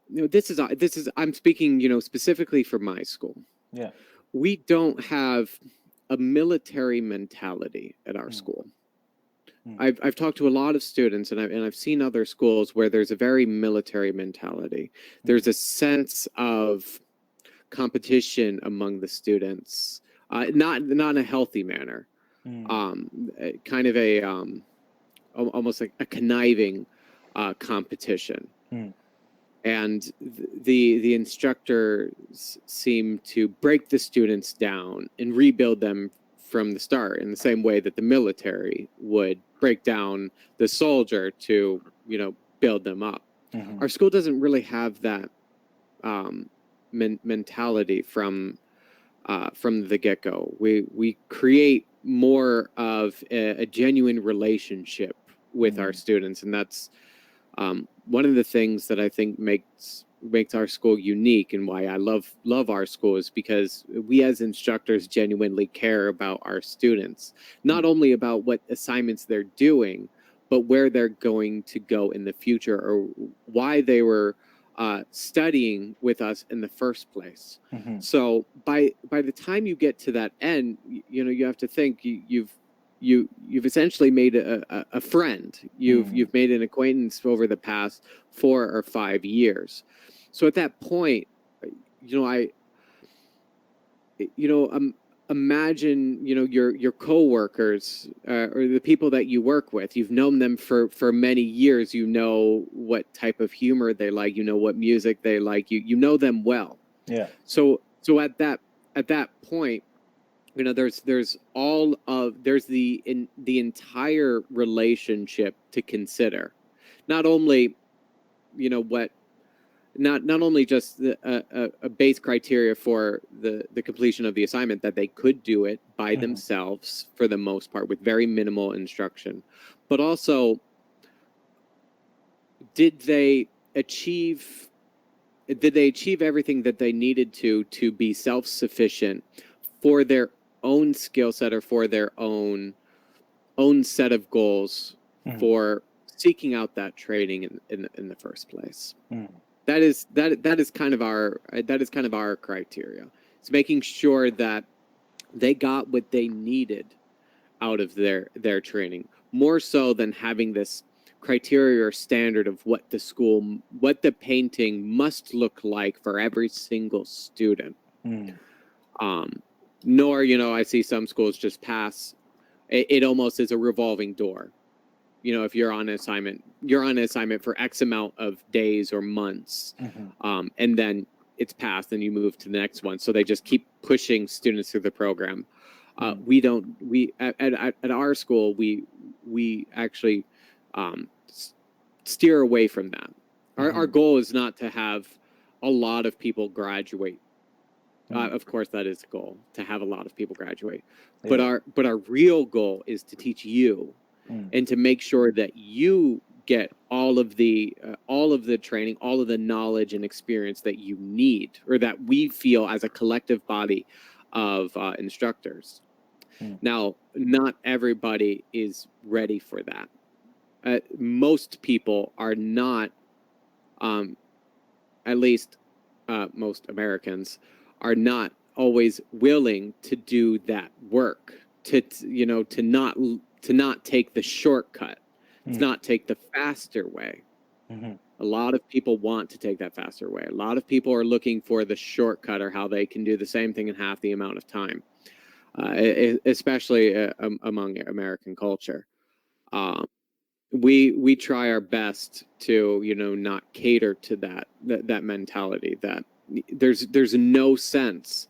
this is I'm speaking specifically for my school. Yeah. We don't have a military mentality at our school. I've talked to a lot of students, and I've seen other schools where there's a very military mentality. There's a sense of competition among the students, not in a healthy manner. Kind of a almost like a conniving competition. And the instructors seem to break the students down and rebuild them from the start, in the same way that the military would break down the soldier to build them up. Our school doesn't really have that mentality from the get-go. We create more of a genuine relationship with our students, and that's one of the things that I think makes our school unique, and why I love our school, is because we as instructors genuinely care about our students, not only about what assignments they're doing, but where they're going to go in the future, or why they were studying with us in the first place. So by the time you get to that end, you have to think you've essentially made a friend. You've made an acquaintance over the past 4 or 5 years. So at that point, imagine your coworkers or the people that you work with. You've known them for many years. You know what type of humor they like. You know what music they like. You know them well. Yeah. So at that point, there's the entire relationship to consider. Not only not only just a base criteria for the completion of the assignment, that they could do it by themselves for the most part with very minimal instruction, but also, did they achieve did they achieve everything that they needed to be self-sufficient for their own skill set or for their own set of goals for seeking out that training in the first place. That is kind of our criteria. It's making sure that they got what they needed out of their training, more so than having this criteria or standard of what the painting must look like for every single student. Nor, I see some schools just pass. It almost is a revolving door. If you're on assignment, for X amount of days or months, and then it's passed, and you move to the next one. So they just keep pushing students through the program. We don't. We at our school, we actually steer away from that. Our goal is not to have a lot of people graduate. Of course, that is the goal, to have a lot of people graduate. Yeah. But our real goal is to teach you and to make sure that you get all of the training, all of the knowledge and experience that you need, or that we feel as a collective body of instructors. Now, not everybody is ready for that. Most people are not, at least most Americans, are not always willing to do that work, to not take the shortcut, to not take the faster way. A lot of people want to take that faster way. A lot of people are looking for the shortcut, or how they can do the same thing in half the amount of time, especially among American culture. We try our best to not cater to that mentality, that there's no sense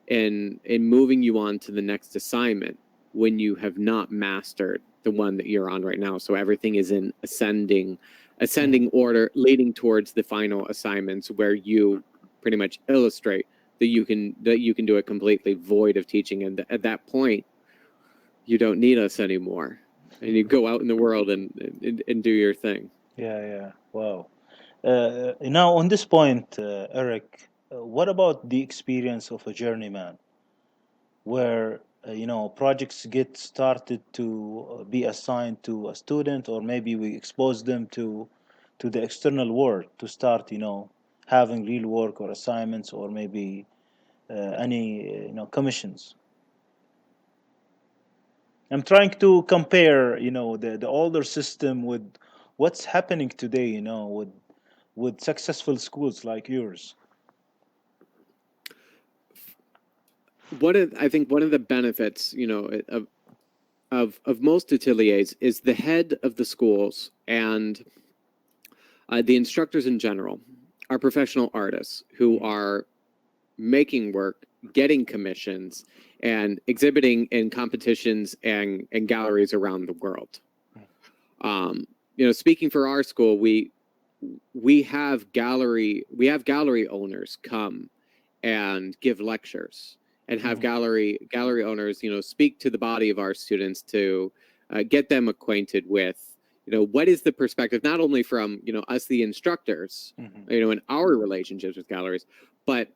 in moving you on to the next assignment when you have not mastered the one that you're on right now. So everything is in ascending order, leading towards the final assignments, where you pretty much illustrate that you can do it completely void of teaching, and at that point you don't need us anymore, and you go out in the world and do your thing. Yeah. Wow. Now, on this point, Eric, what about the experience of a journeyman, where projects get started to be assigned to a student, or maybe we expose them to the external world to start having real work or assignments, or maybe any commissions. I'm trying to compare the older system with what's happening today, with successful schools like yours. I think one of the benefits, of most ateliers is the head of the schools and the instructors in general are professional artists who are making work, getting commissions, and exhibiting in competitions and galleries around the world. Speaking for our school, we have gallery owners come and give lectures, and have gallery owners speak to the body of our students to get them acquainted with what is the perspective, not only from us, the instructors, in our relationships with galleries, but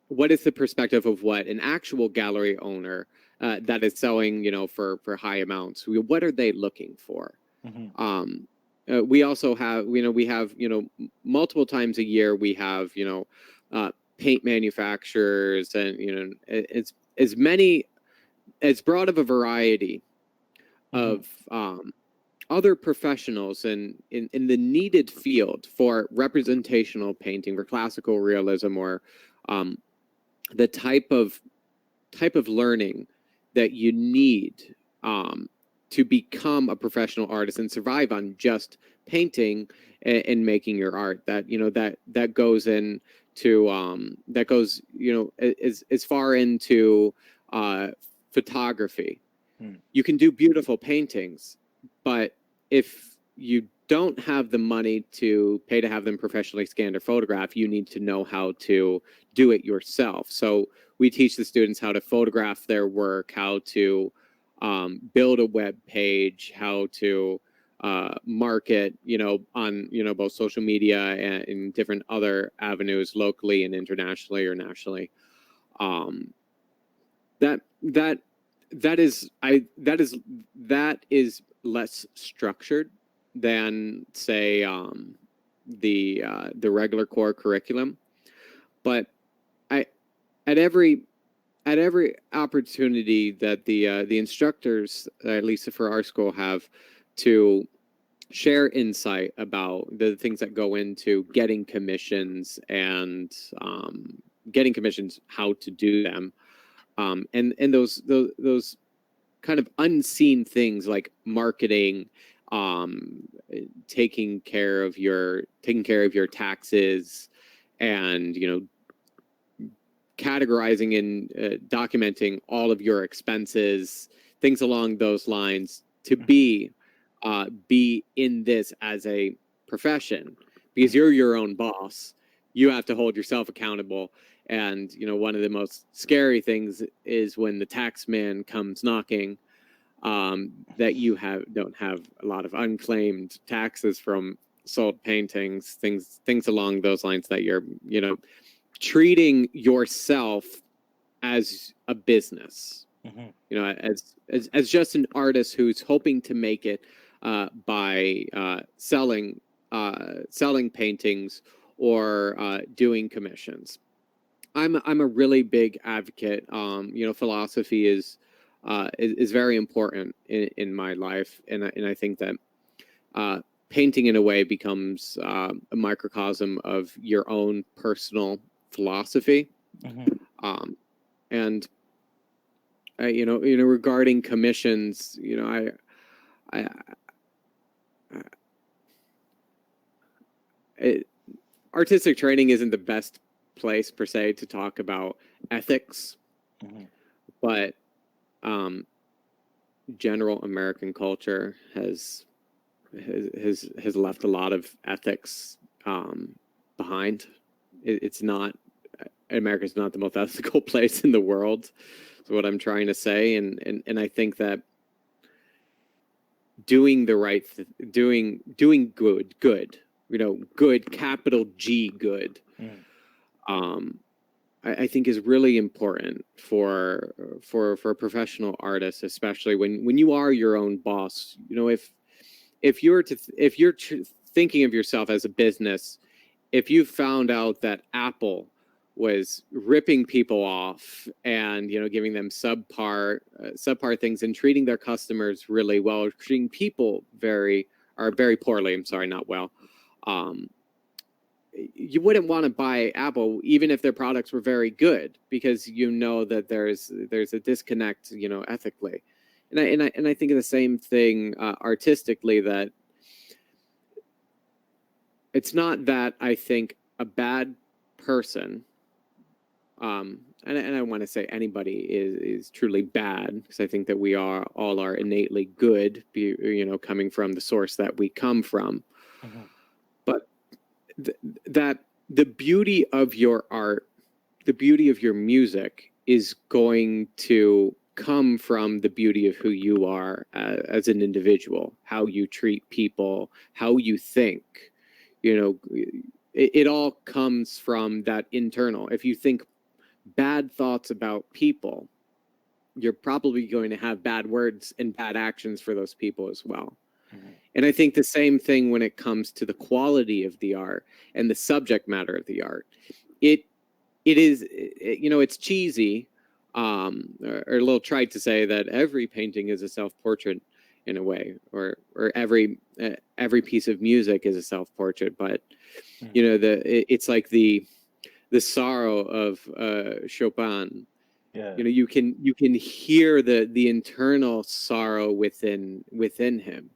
what is the perspective of what an actual gallery owner that is selling for high amounts, what are they looking for? We also have we have multiple times a year we have paint manufacturers, and it's as broad of a variety of other professionals in the needed field for representational painting, for classical realism, or the type of learning that you need to become a professional artist and survive on just painting and making your art. That that goes into that goes as far into photography. You can do beautiful paintings, but if you don't have the money to pay to have them professionally scanned or photographed, you need to know how to do it yourself. So we teach the students how to photograph their work, how to build a web page, how to market, on, both social media and in different other avenues, locally and internationally or nationally. That is less structured than, say, the regular core curriculum. But at every opportunity that the instructors, at least for our school, have to share insight about the things that go into getting commissions and getting commissions, how to do them, and those kind of unseen things like marketing, taking care of your taxes, and categorizing and documenting all of your expenses, things along those lines, to be in this as a profession, because you're your own boss. You have to hold yourself accountable. And one of the most scary things is when the tax man comes knocking, that you don't have a lot of unclaimed taxes from sold paintings, things along those lines, that you're treating yourself as a business, as just an artist who's hoping to make it by selling paintings or doing commissions. I'm a really big advocate. Philosophy is very important in my life, and I think that painting in a way becomes a microcosm of your own personal philosophy. And regarding commissions, artistic training isn't the best place per se to talk about ethics, but general American culture has left a lot of ethics behind. It's not, America's not the most ethical place in the world, is what I'm trying to say. And I think that doing the right, doing good, good, capital G, good, I think is really important for professional artists, especially when you are your own boss. If you're thinking of yourself as a business, if you found out that Apple was ripping people off and giving them subpar things and treating their customers really well, treating people very poorly, I'm sorry, not well, you wouldn't want to buy Apple even if their products were very good, because that there's a disconnect ethically. And I think of the same thing artistically, that it's not that I think a bad person, and I want to say anybody is truly bad, because I think that we all are innately good, coming from the source that we come from. But that the beauty of your art, the beauty of your music, is going to come from the beauty of who you are as an individual, how you treat people, how you think. It all comes from that internal. If you think bad thoughts about people, you're probably going to have bad words and bad actions for those people as well. And I think the same thing when it comes to the quality of the art and the subject matter of the art. It is, it's cheesy, or a little trite to say that every painting is a self-portrait in a way, or every piece of music is a self-portrait. But it's like the sorrow of Chopin. You can hear the internal sorrow within him.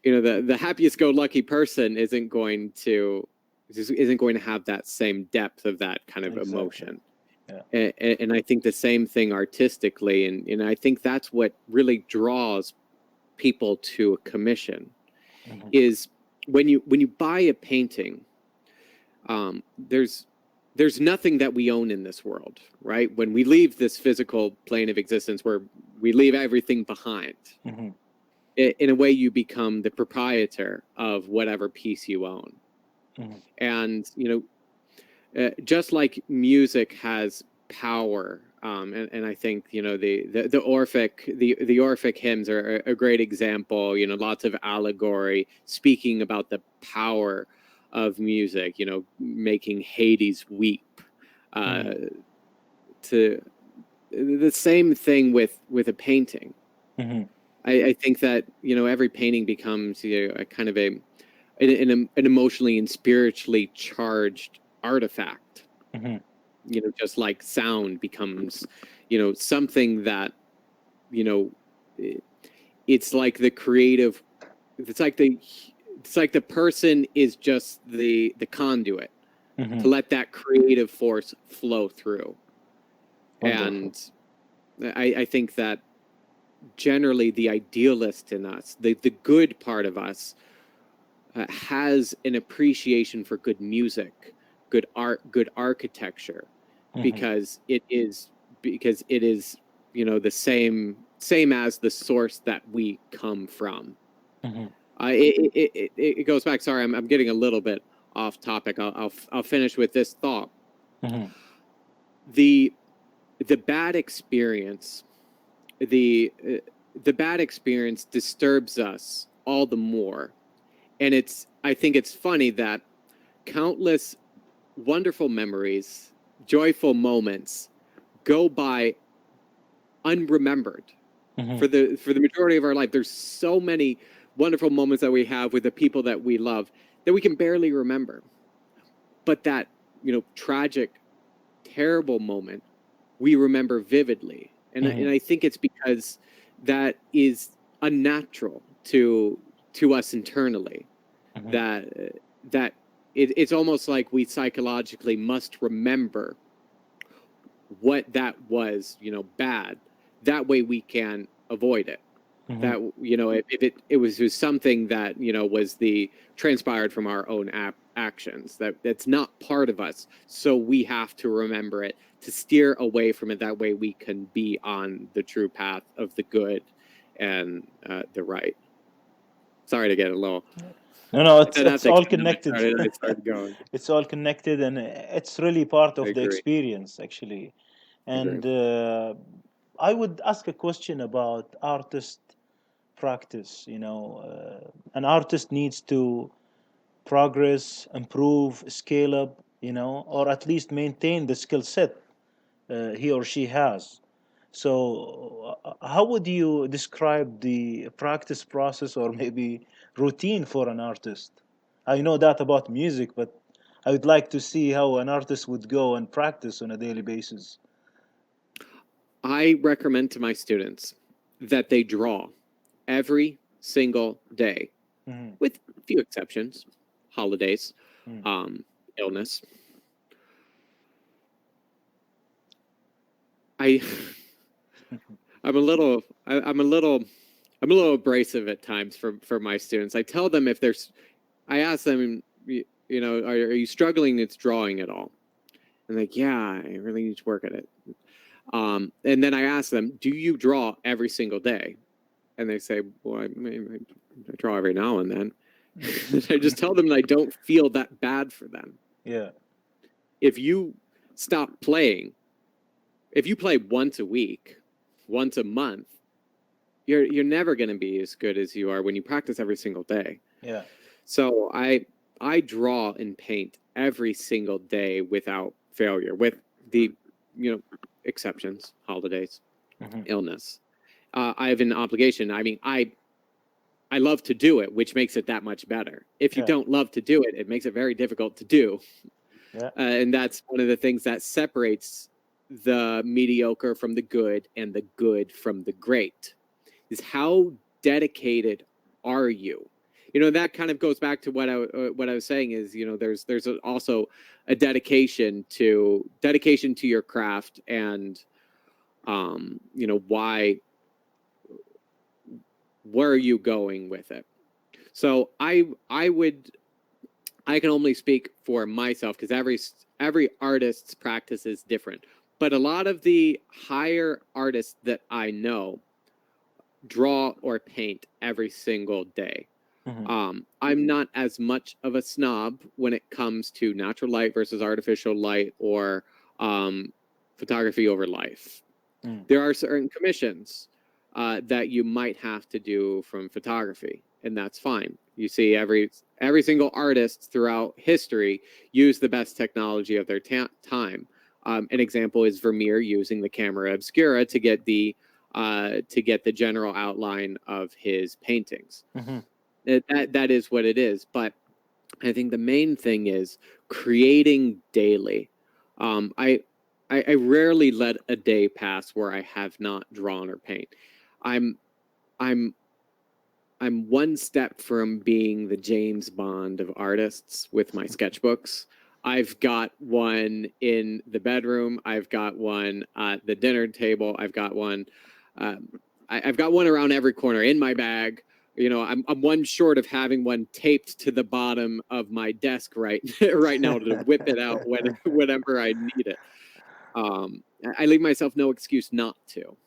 The happiest-go-lucky person isn't going to have that same depth of that kind of emotion. And I think the same thing artistically, and I think that's what really draws people to a commission, is when you buy a painting, there's nothing that we own in this world, right? When we leave this physical plane of existence, where we leave everything behind, in a way, you become the proprietor of whatever piece you own. Mm-hmm. And, just like music has power, and I think, the Orphic hymns are a great example, lots of allegory speaking about the power of music, making Hades weep. To the same thing with a painting. Mm-hmm. I think that, every painting becomes, a kind of an emotionally and spiritually charged artifact. Mm-hmm. Just like sound becomes, something that, it's like the creative, it's like the person is just the conduit Mm-hmm. to let that creative force flow through. Wonderful. And I think that generally the idealist in us, the good part of us, has an appreciation for good music, good art, good architecture, Mm-hmm. because it is the same as the source that we come from. Mm-hmm. It goes back. Sorry, I'm getting a little bit off topic. I'll finish with this thought. Mm-hmm. The bad experience, the bad experience disturbs us all the more. And I think it's funny that countless wonderful memories, joyful moments go by unremembered Mm-hmm. for the majority of our life. There's so many wonderful moments that we have with the people that we love that we can barely remember. But that, tragic, terrible moment, we remember vividly. And Mm-hmm. I think it's because that is unnatural to us internally. Mm-hmm. That it's almost like we psychologically must remember what that was, bad. That way we can avoid it. Mm-hmm. That, if it was just something that, was transpired from our own actions, that's not part of us. So we have to remember it to steer away from it. That way we can be on the true path of the good and the right. Sorry to get a little. No, I said not it's to all extend it, connected. I started going. It's all connected, and it's really part I of the agree. experience, actually. I agree. And I would ask a question about artist practice. An artist needs to progress, improve, scale up, or at least maintain the skill set he or she has. So, how would you describe the practice process or maybe routine for an artist? I know that about music, but I would like to see how an artist would go and practice on a daily basis. I recommend to my students that they draw every single day, Mm-hmm. with a few exceptions, holidays, Mm. illness. I I'm a little I'm a little abrasive at times for my students. I tell them if there's I ask them, are you struggling with drawing at all? And like, yeah, I really need to work at it. And then I ask them, do you draw every single day? And they say, well, I draw every now and then. I just tell them that I don't feel that bad for them. Yeah. If you stop playing, if you play once a week, once a month, you're never going to be as good as you are when you practice every single day. Yeah. So I draw and paint every single day without failure, with the exceptions, holidays, Mm-hmm. illness. I have an obligation. I mean, I love to do it, which makes it that much better. If you Yeah. don't love to do it, it makes it very difficult to do. Yeah. And that's one of the things that separates the mediocre from the good and the good from the great, is how dedicated are you? That kind of goes back to what I was saying is, there's also a dedication to your craft, and why, where are you going with it? So I can only speak for myself, because every artist's practice is different. But a lot of the higher artists that I know, draw or paint every single day. I'm not as much of a snob when it comes to natural light versus artificial light or photography over life. There are certain commissions that you might have to do from photography, and that's fine. You see, every single artist throughout history used the best technology of their time. An example is Vermeer using the camera obscura to get the general outline of his paintings. That is what it is. But I think the main thing is creating daily. I rarely let a day pass where I have not drawn or paint. I'm one step from being the James Bond of artists with my sketchbooks. I've got one in the bedroom. I've got one at the dinner table. I've got one. I've got one around every corner in my bag. You know, I'm one short of having one taped to the bottom of my desk right now to whip it out whenever I need it. I leave myself no excuse not to.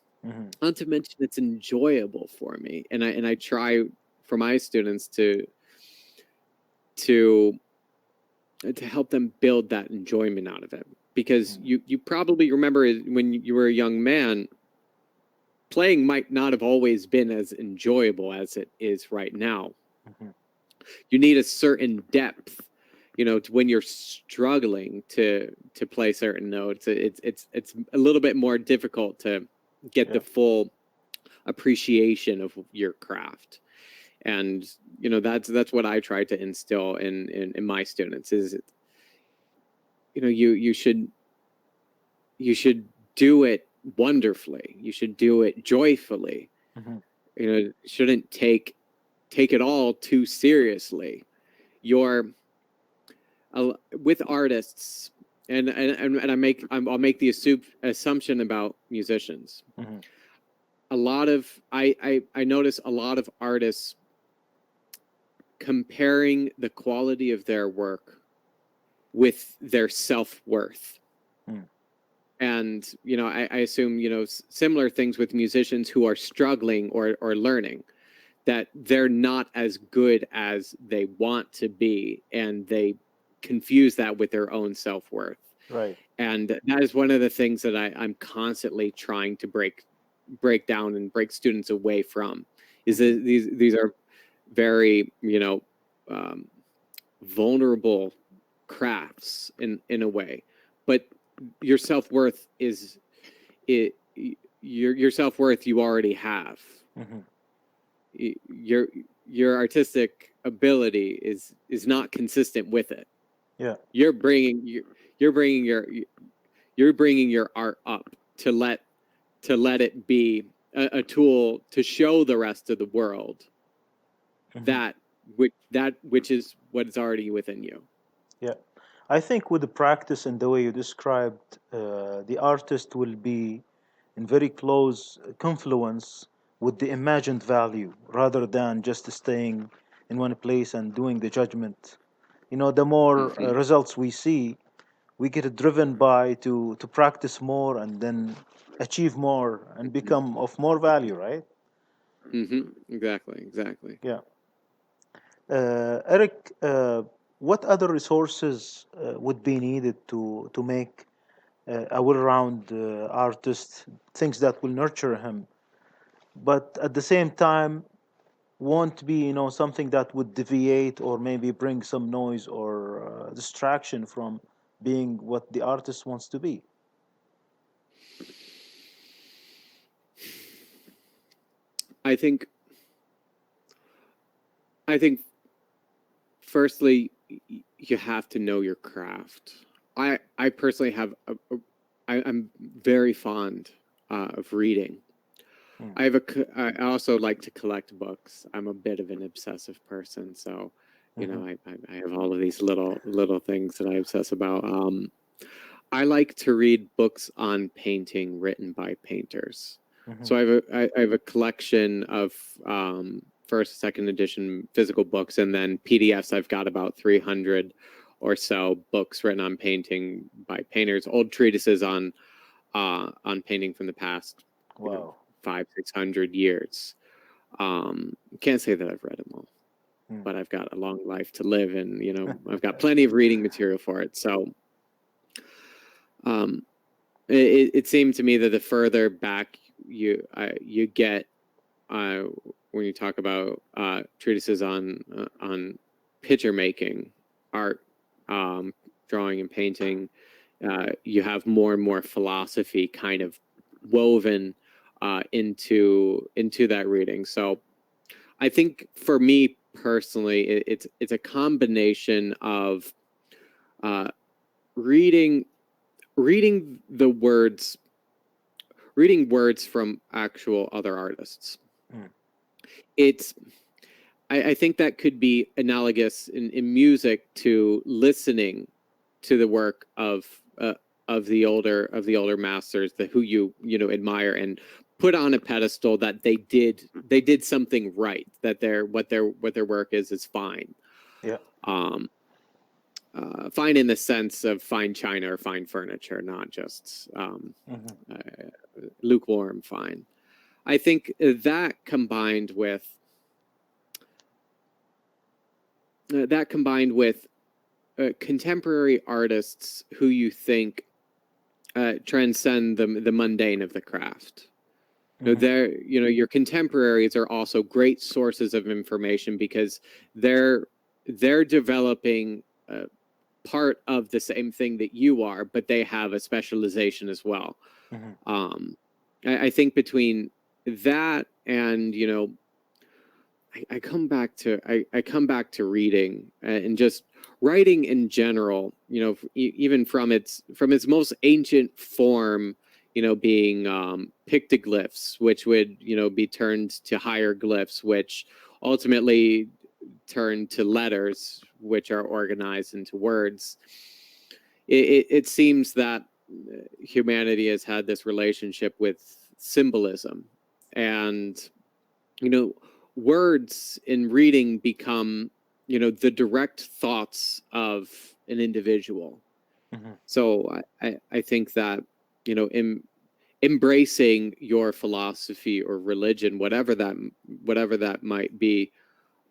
Not to mention it's enjoyable for me, and I try for my students to help them build that enjoyment out of it, because you probably remember when you were a young man, playing might not have always been as enjoyable as it is right now. You need a certain depth, you know, when you're struggling to play certain notes. It's a little bit more difficult to get the full appreciation of your craft. And you know, that's what I try to instill in my students is, you know, you should do it wonderfully. You should do it joyfully. You know, shouldn't take it all too seriously. You're with artists, and I'll make the assumption about musicians. A lot of I notice a lot of artists comparing the quality of their work with their self-worth. And, you know, I assume, you know, similar things with musicians who are struggling or learning, that they're not as good as they want to be, and they confuse that with their own self-worth. Right. And that is one of the things that I'm constantly trying to break down and break students away from, is that these are very, you know, vulnerable crafts in a way, but your self-worth is your self-worth you already have. Your artistic ability is not consistent with it. You're bringing your art up to let it be a tool to show the rest of the world that which is what is already within you. Yeah, I think with the practice and the way you described, the artist will be in very close confluence with the imagined value rather than just staying in one place and doing the judgment. You know, the more results we see, we get driven by to practice more and then achieve more and become of more value, right? Exactly. Yeah. Eric, what other resources would be needed to make a well-round artist, things that will nurture him, but at the same time won't be, you know, something that would deviate or maybe bring some noise or distraction from being what the artist wants to be? I think firstly, you have to know your craft. I personally have I'm very fond of reading. I also like to collect books. I'm a bit of an obsessive person, so you know, I have all of these little things that I obsess about. I like to read books on painting written by painters. So I have a collection of first, second edition physical books, and then PDFs. I've got about 300 or so books written on painting by painters, old treatises on painting from the past, Wow. 500-600 years. Can't say that I've read them all, Mm. but I've got a long life to live, and I've got plenty of reading material for it. So, it seemed to me that the further back you get, when you talk about treatises on picture making, art, drawing and painting, you have more and more philosophy kind of woven into that reading. So I think for me personally, it's a combination of reading the words, reading words from actual other artists. Mm. It's I think that could be analogous in music to listening to the work of the older masters, who you admire and put on a pedestal, that they did something right, that what their work is fine. Yeah. Fine in the sense of fine china or fine furniture, not just lukewarm fine. I think that combined with contemporary artists who you think transcend the mundane of the craft. Your contemporaries are also great sources of information, because they're developing part of the same thing that you are, but they have a specialization as well. I think between that and I come back to reading and just writing in general. Even from its most ancient form, being pictoglyphs, which would be turned to hieroglyphs, which ultimately turn to letters, which are organized into words. It seems that humanity has had this relationship with symbolism, and words in reading become the direct thoughts of an individual. So I think that embracing your philosophy or religion, whatever that might be,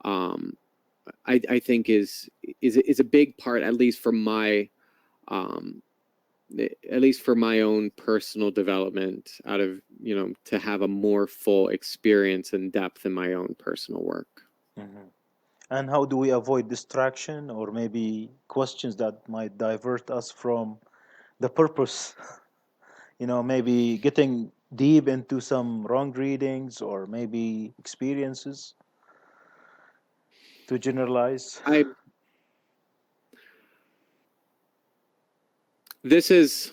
I think is a big part, at least for my own personal development, out of to have a more full experience and depth in my own personal work. And how do we avoid distraction or maybe questions that might divert us from the purpose? Maybe getting deep into some wrong readings or maybe experiences to generalize. This is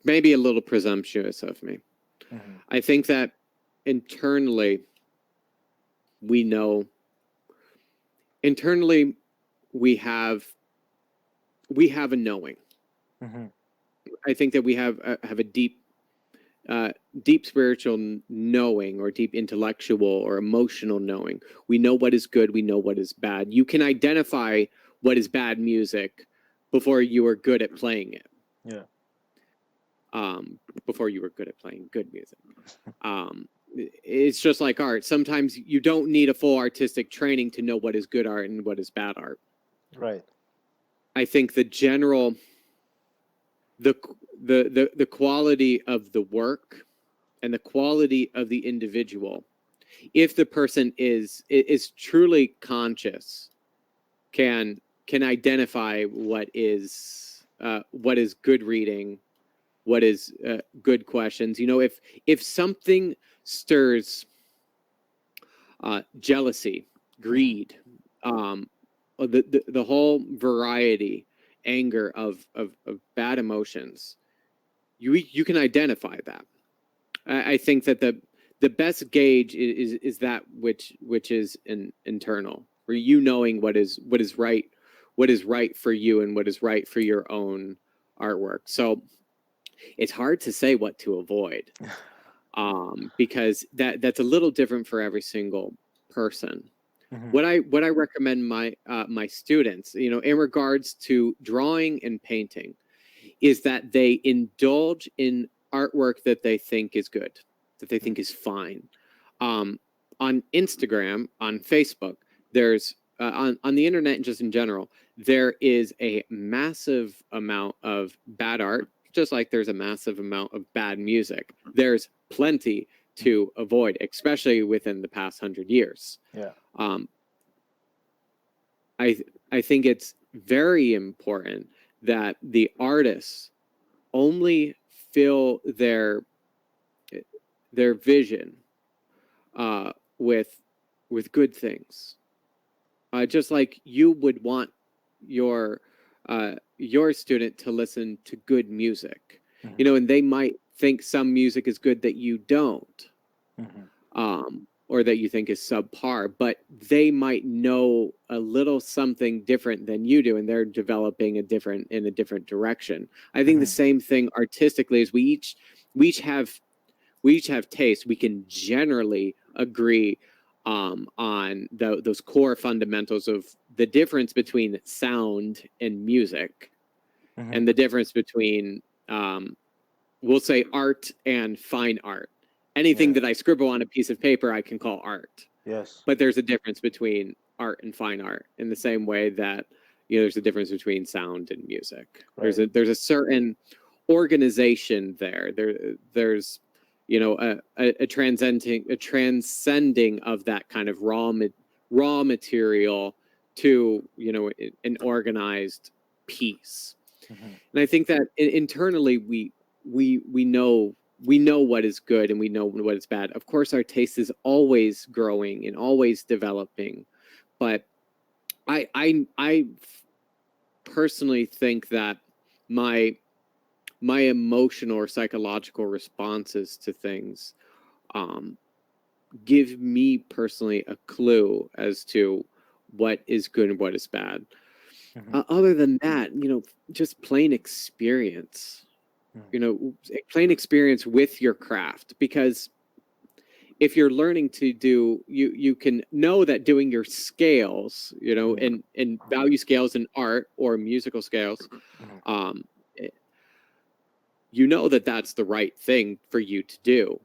maybe a little presumptuous of me. I think that internally we know, internally we have a knowing. I think that we have a deep spiritual knowing, or deep intellectual or emotional knowing. We know what is good, we know what is bad. You can identify what is bad music before you are good at playing it. Yeah. Before you were good at playing good music. It's just like art. Sometimes you don't need a full artistic training to know what is good art and what is bad art. Right. I think the general, the quality of the work and the quality of the individual, if the person is truly conscious, can identify what is good reading, what is good questions. If something stirs jealousy, greed, the whole variety, anger of bad emotions, you can identify that. I think that the best gauge is that which is internal, where knowing what is right for you and what is right for your own artwork. So it's hard to say what to avoid, because that's a little different for every single person. What I recommend my students, in regards to drawing and painting, is that they indulge in artwork that they think is good, that they think is fine. on Instagram, on Facebook, there's on the internet and just in general, there is a massive amount of bad art, just like there's a massive amount of bad music. There's plenty to avoid, especially within the past 100 years. Yeah. I think it's very important that the artists only fill their vision with good things, just like you would want your student to listen to good music, you know, and they might think some music is good that you don't, or that you think is subpar, but they might know a little something different than you do, and they're developing in a different direction. I think the same thing artistically is we each have taste. We can generally agree on those core fundamentals of the difference between sound and music, and the difference between we'll say art and fine art. Anything that I scribble on a piece of paper, I can call art. Yes. But there's a difference between art and fine art, in the same way that, you know, there's a difference between sound and music. Right. There's a certain organization there. There's, you know, a transcending of that kind of raw material to, you know, an organized piece. And I think that internally we know what is good and we know what is bad. Of course, our taste is always growing and always developing, but I personally think that my emotional or psychological responses to things give me personally a clue as to what is good and what is bad. Other than that, you know, just plain experience. You know, plain experience with your craft, because if you're learning to do, you can know that doing your scales, you know, and value scales in art or musical scales, you know that that's the right thing for you to do.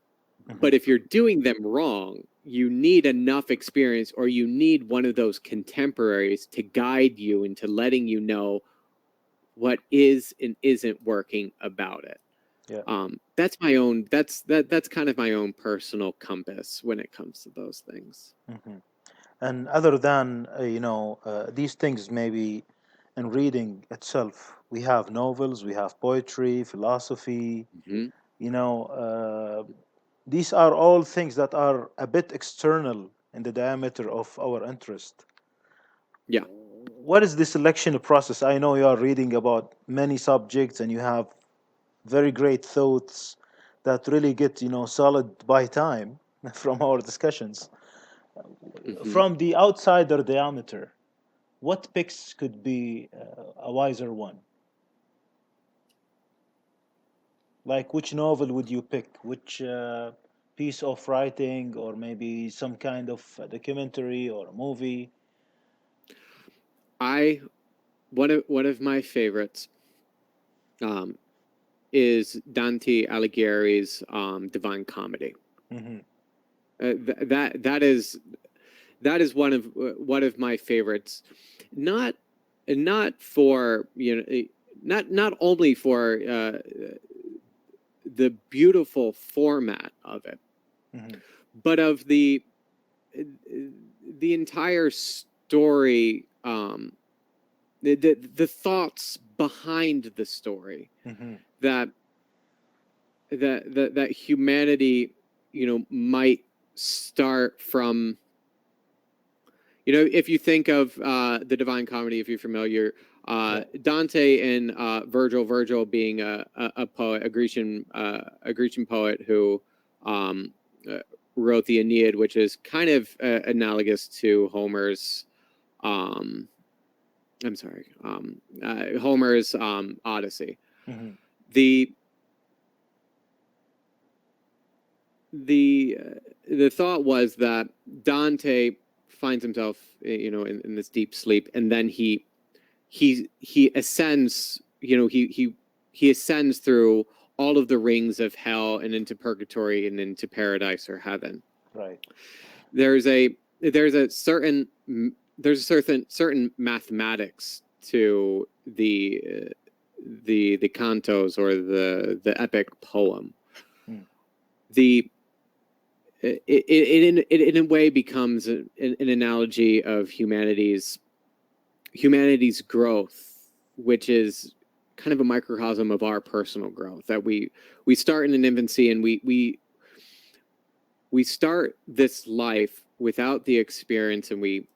But if you're doing them wrong, you need enough experience, or you need one of those contemporaries to guide you into letting you know what is and isn't working about it. Yeah. That's my own. That's kind of my own personal compass when it comes to those things. And other than these things, maybe in reading itself, we have novels, we have poetry, philosophy. These are all things that are a bit external in the diameter of our interest. Yeah. What is the selection process? I know you are reading about many subjects and you have very great thoughts that really get solid by time from our discussions. From the outsider diameter, what picks could be a wiser one? Like, which novel would you pick? Which piece of writing, or maybe some kind of documentary or a movie? One of my favorites is Dante Alighieri's Divine Comedy. That is one of my favorites. Not for, you know, not only for the beautiful format of it, but of the entire story, the thoughts behind the story, that humanity, you know, might start from. You know, if you think of the Divine Comedy, if you're familiar, Dante and Virgil being a poet, a Grecian poet who wrote the Aeneid, which is kind of analogous to Homer's. I'm sorry, Homer's Odyssey. The thought was that Dante finds himself, you know, in this deep sleep, and then he ascends, you know, he ascends through all of the rings of hell and into purgatory and into paradise or heaven. Right. There's a certain mathematics to the cantos or the epic poem. The it in a way becomes an analogy of humanity's growth, which is kind of a microcosm of our personal growth. That we start in an infancy, and we start this life without the experience, and we're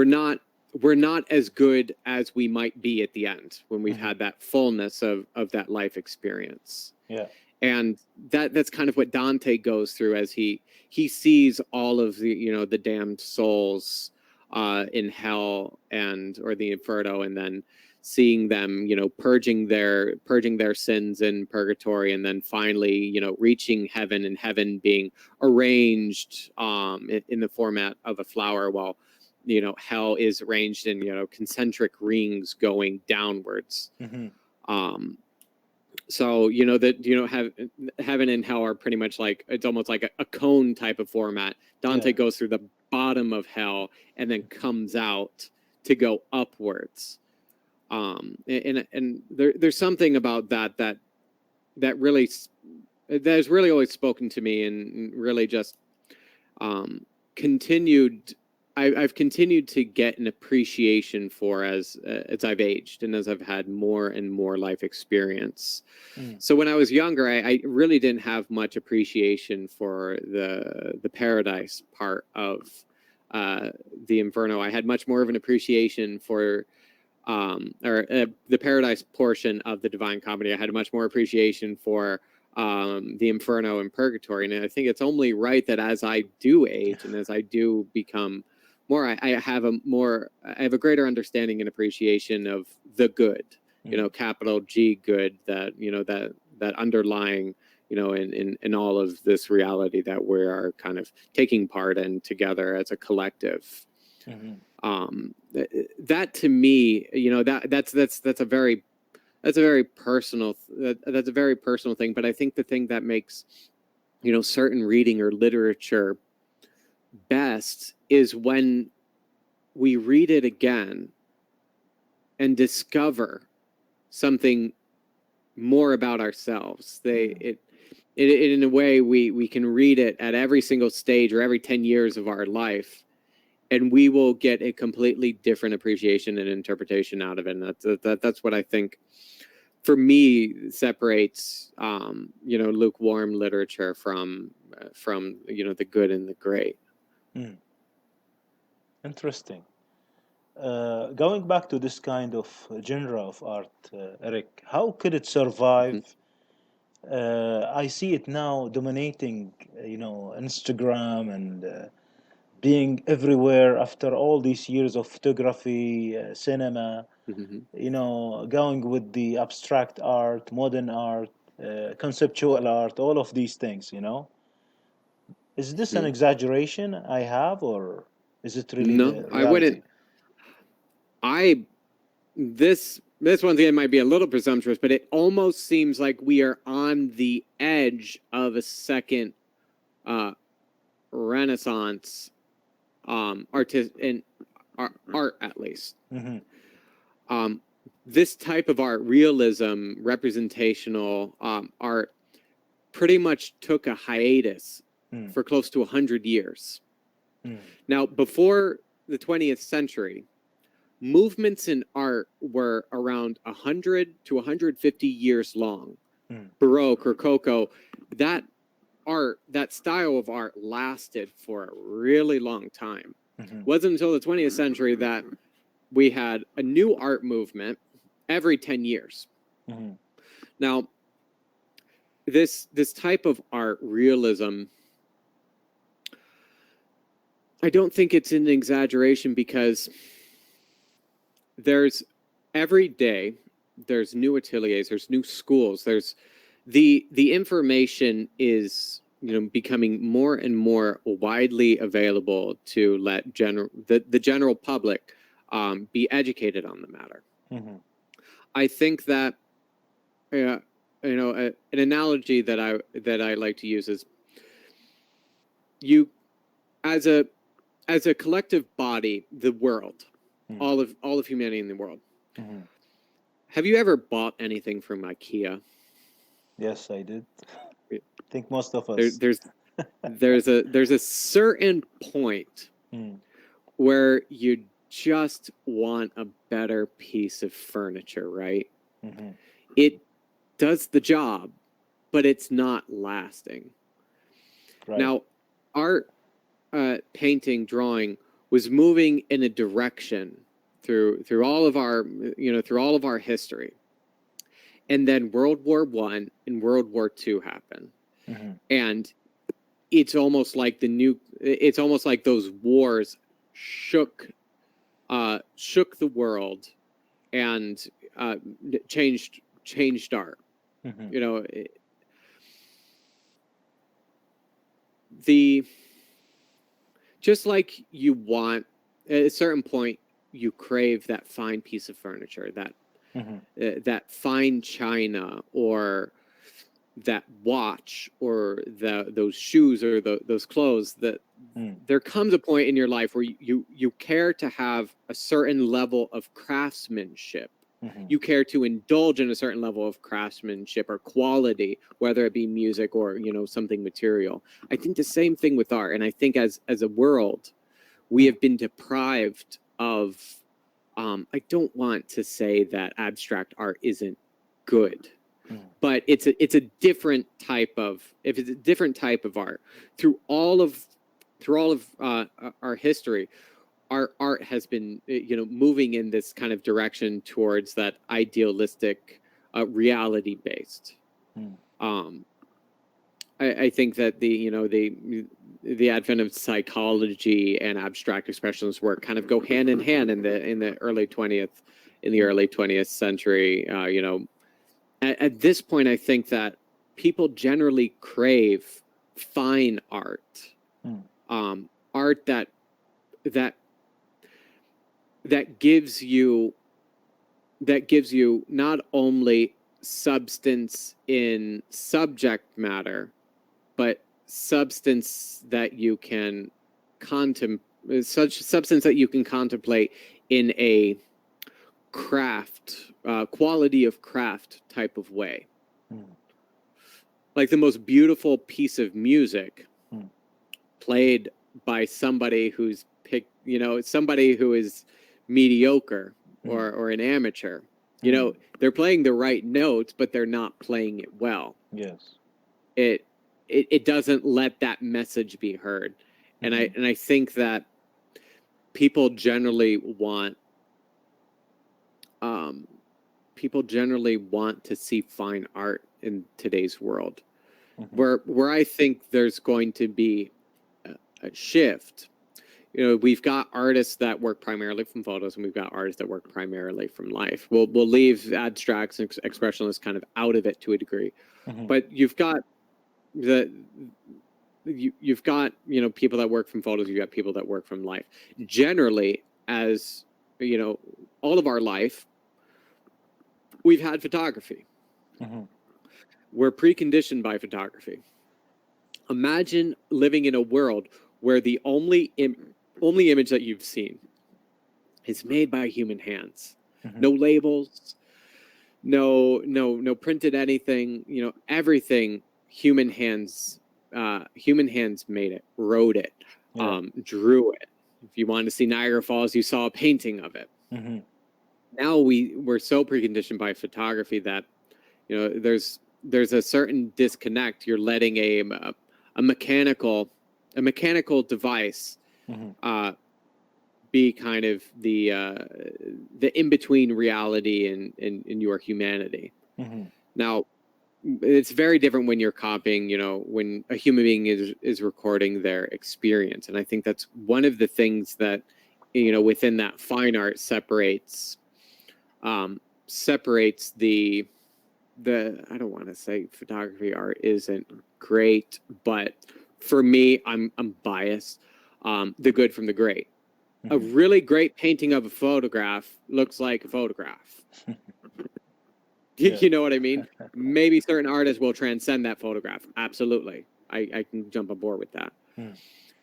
not as good as we might be at the end when we've had that fullness of that life experience. Yeah. And that's kind of what Dante goes through as he sees all of the the damned souls in hell or the inferno, and then seeing them purging their sins in purgatory, and then finally reaching heaven, and heaven being arranged in the format of a flower, while hell is arranged in concentric rings going downwards. So that heaven and hell are pretty much like, it's almost like a cone type of format. Dante goes through the bottom of hell and then comes out to go upwards. And there's something about that really has really always spoken to me, and really just continued. I've continued to get an appreciation for as I've aged and as I've had more and more life experience. So when I was younger, I really didn't have much appreciation for the paradise part of the Inferno. I had much more of an appreciation for the paradise portion of the Divine Comedy. I had much more appreciation for the Inferno and Purgatory, and I think it's only right that as I do age and as I do become more, I have a greater understanding and appreciation of the good, capital G good, that that underlying in all of this reality that we are kind of taking part in together as a collective. That to me, that's a very personal thing. But I think the thing that makes certain reading or literature best is when we read it again and discover something more about ourselves. In a way, we can read it at every single stage or every 10 years of our life, and we will get a completely different appreciation and interpretation out of it. And that's what I think, for me, separates lukewarm literature from the good and the great. Interesting. Going back to this kind of genre of art, Eric, how could it survive? I see it now dominating, Instagram and being everywhere after all these years of photography, cinema, going with the abstract art, modern art, conceptual art, all of these things, Is this an exaggeration I have, or is it really the reality? I wouldn't. This once again might be a little presumptuous, but it almost seems like we are on the edge of a second Renaissance art, at least. This type of art, realism, representational art, pretty much took a hiatus for close to 100 years. Now, before the 20th century, movements in art were around 100 to 150 years long. Baroque, Rococo, that style of art lasted for a really long time. It wasn't until the 20th century that we had a new art movement every 10 years. Now, this type of art, realism, I don't think it's an exaggeration, because every day there's new ateliers, there's new schools, there's the information is becoming more and more widely available to let the general public be educated on the matter. I think that an analogy that I like to use is you as a collective body, the world, all of humanity in the world. Have you ever bought anything from IKEA? Yes, I did. I think most of There, us. there's a certain point where you just want a better piece of furniture, right? It does the job, but it's not lasting. Right. Now, art, painting, drawing was moving in a direction through all of our history, and then World War I and World War II happened, and it's almost like those wars shook the world and changed art. Just like you want at a certain point, you crave that fine piece of furniture, that fine china, or that watch, or those shoes, or those clothes. That there comes a point in your life where you care to have a certain level of craftsmanship. You care to indulge in a certain level of craftsmanship or quality, whether it be music or something material. I think the same thing with art, and I think as a world, we have been deprived of. I don't want to say that abstract art isn't good, but it's a different type of art. Through all of our history, our art has been moving in this kind of direction towards that idealistic, reality based. I think that the advent of psychology and abstract expressionist work kind of go hand in hand in the early 20th century. At this point, I think that people generally crave fine art, art that gives you not only substance in subject matter, but substance that you can contemplate in a craft, quality of craft type of way. Like the most beautiful piece of music played by somebody who's somebody who is mediocre or an amateur. They're playing the right notes, but they're not playing it well. Yes. It doesn't let that message be heard. And I think that people generally want to see fine art in today's world. Where I think there's going to be a shift. We've got artists that work primarily from photos, and we've got artists that work primarily from life. We'll leave abstracts and expressionists kind of out of it to a degree, but you've got people that work from photos. You've got people that work from life. Generally, as all of our life, we've had photography. We're preconditioned by photography. Imagine living in a world where the only image that you've seen is made by human hands. No labels, no printed anything. Everything human hands made it, wrote it, drew it. If you wanted to see Niagara Falls, you saw a painting of it. Now we're so preconditioned by photography that there's a certain disconnect. You're letting a mechanical device be kind of the in between reality and your humanity. Now, it's very different when you're copying. When a human being is recording their experience, and I think that's one of the things that within that fine art separates the I don't want to say photography art isn't great, but for me, I'm biased. The good from the great. A really great painting of a photograph looks like a photograph. Yeah. You know what I mean? Maybe certain artists will transcend that photograph. Absolutely. I can jump aboard with that. Mm.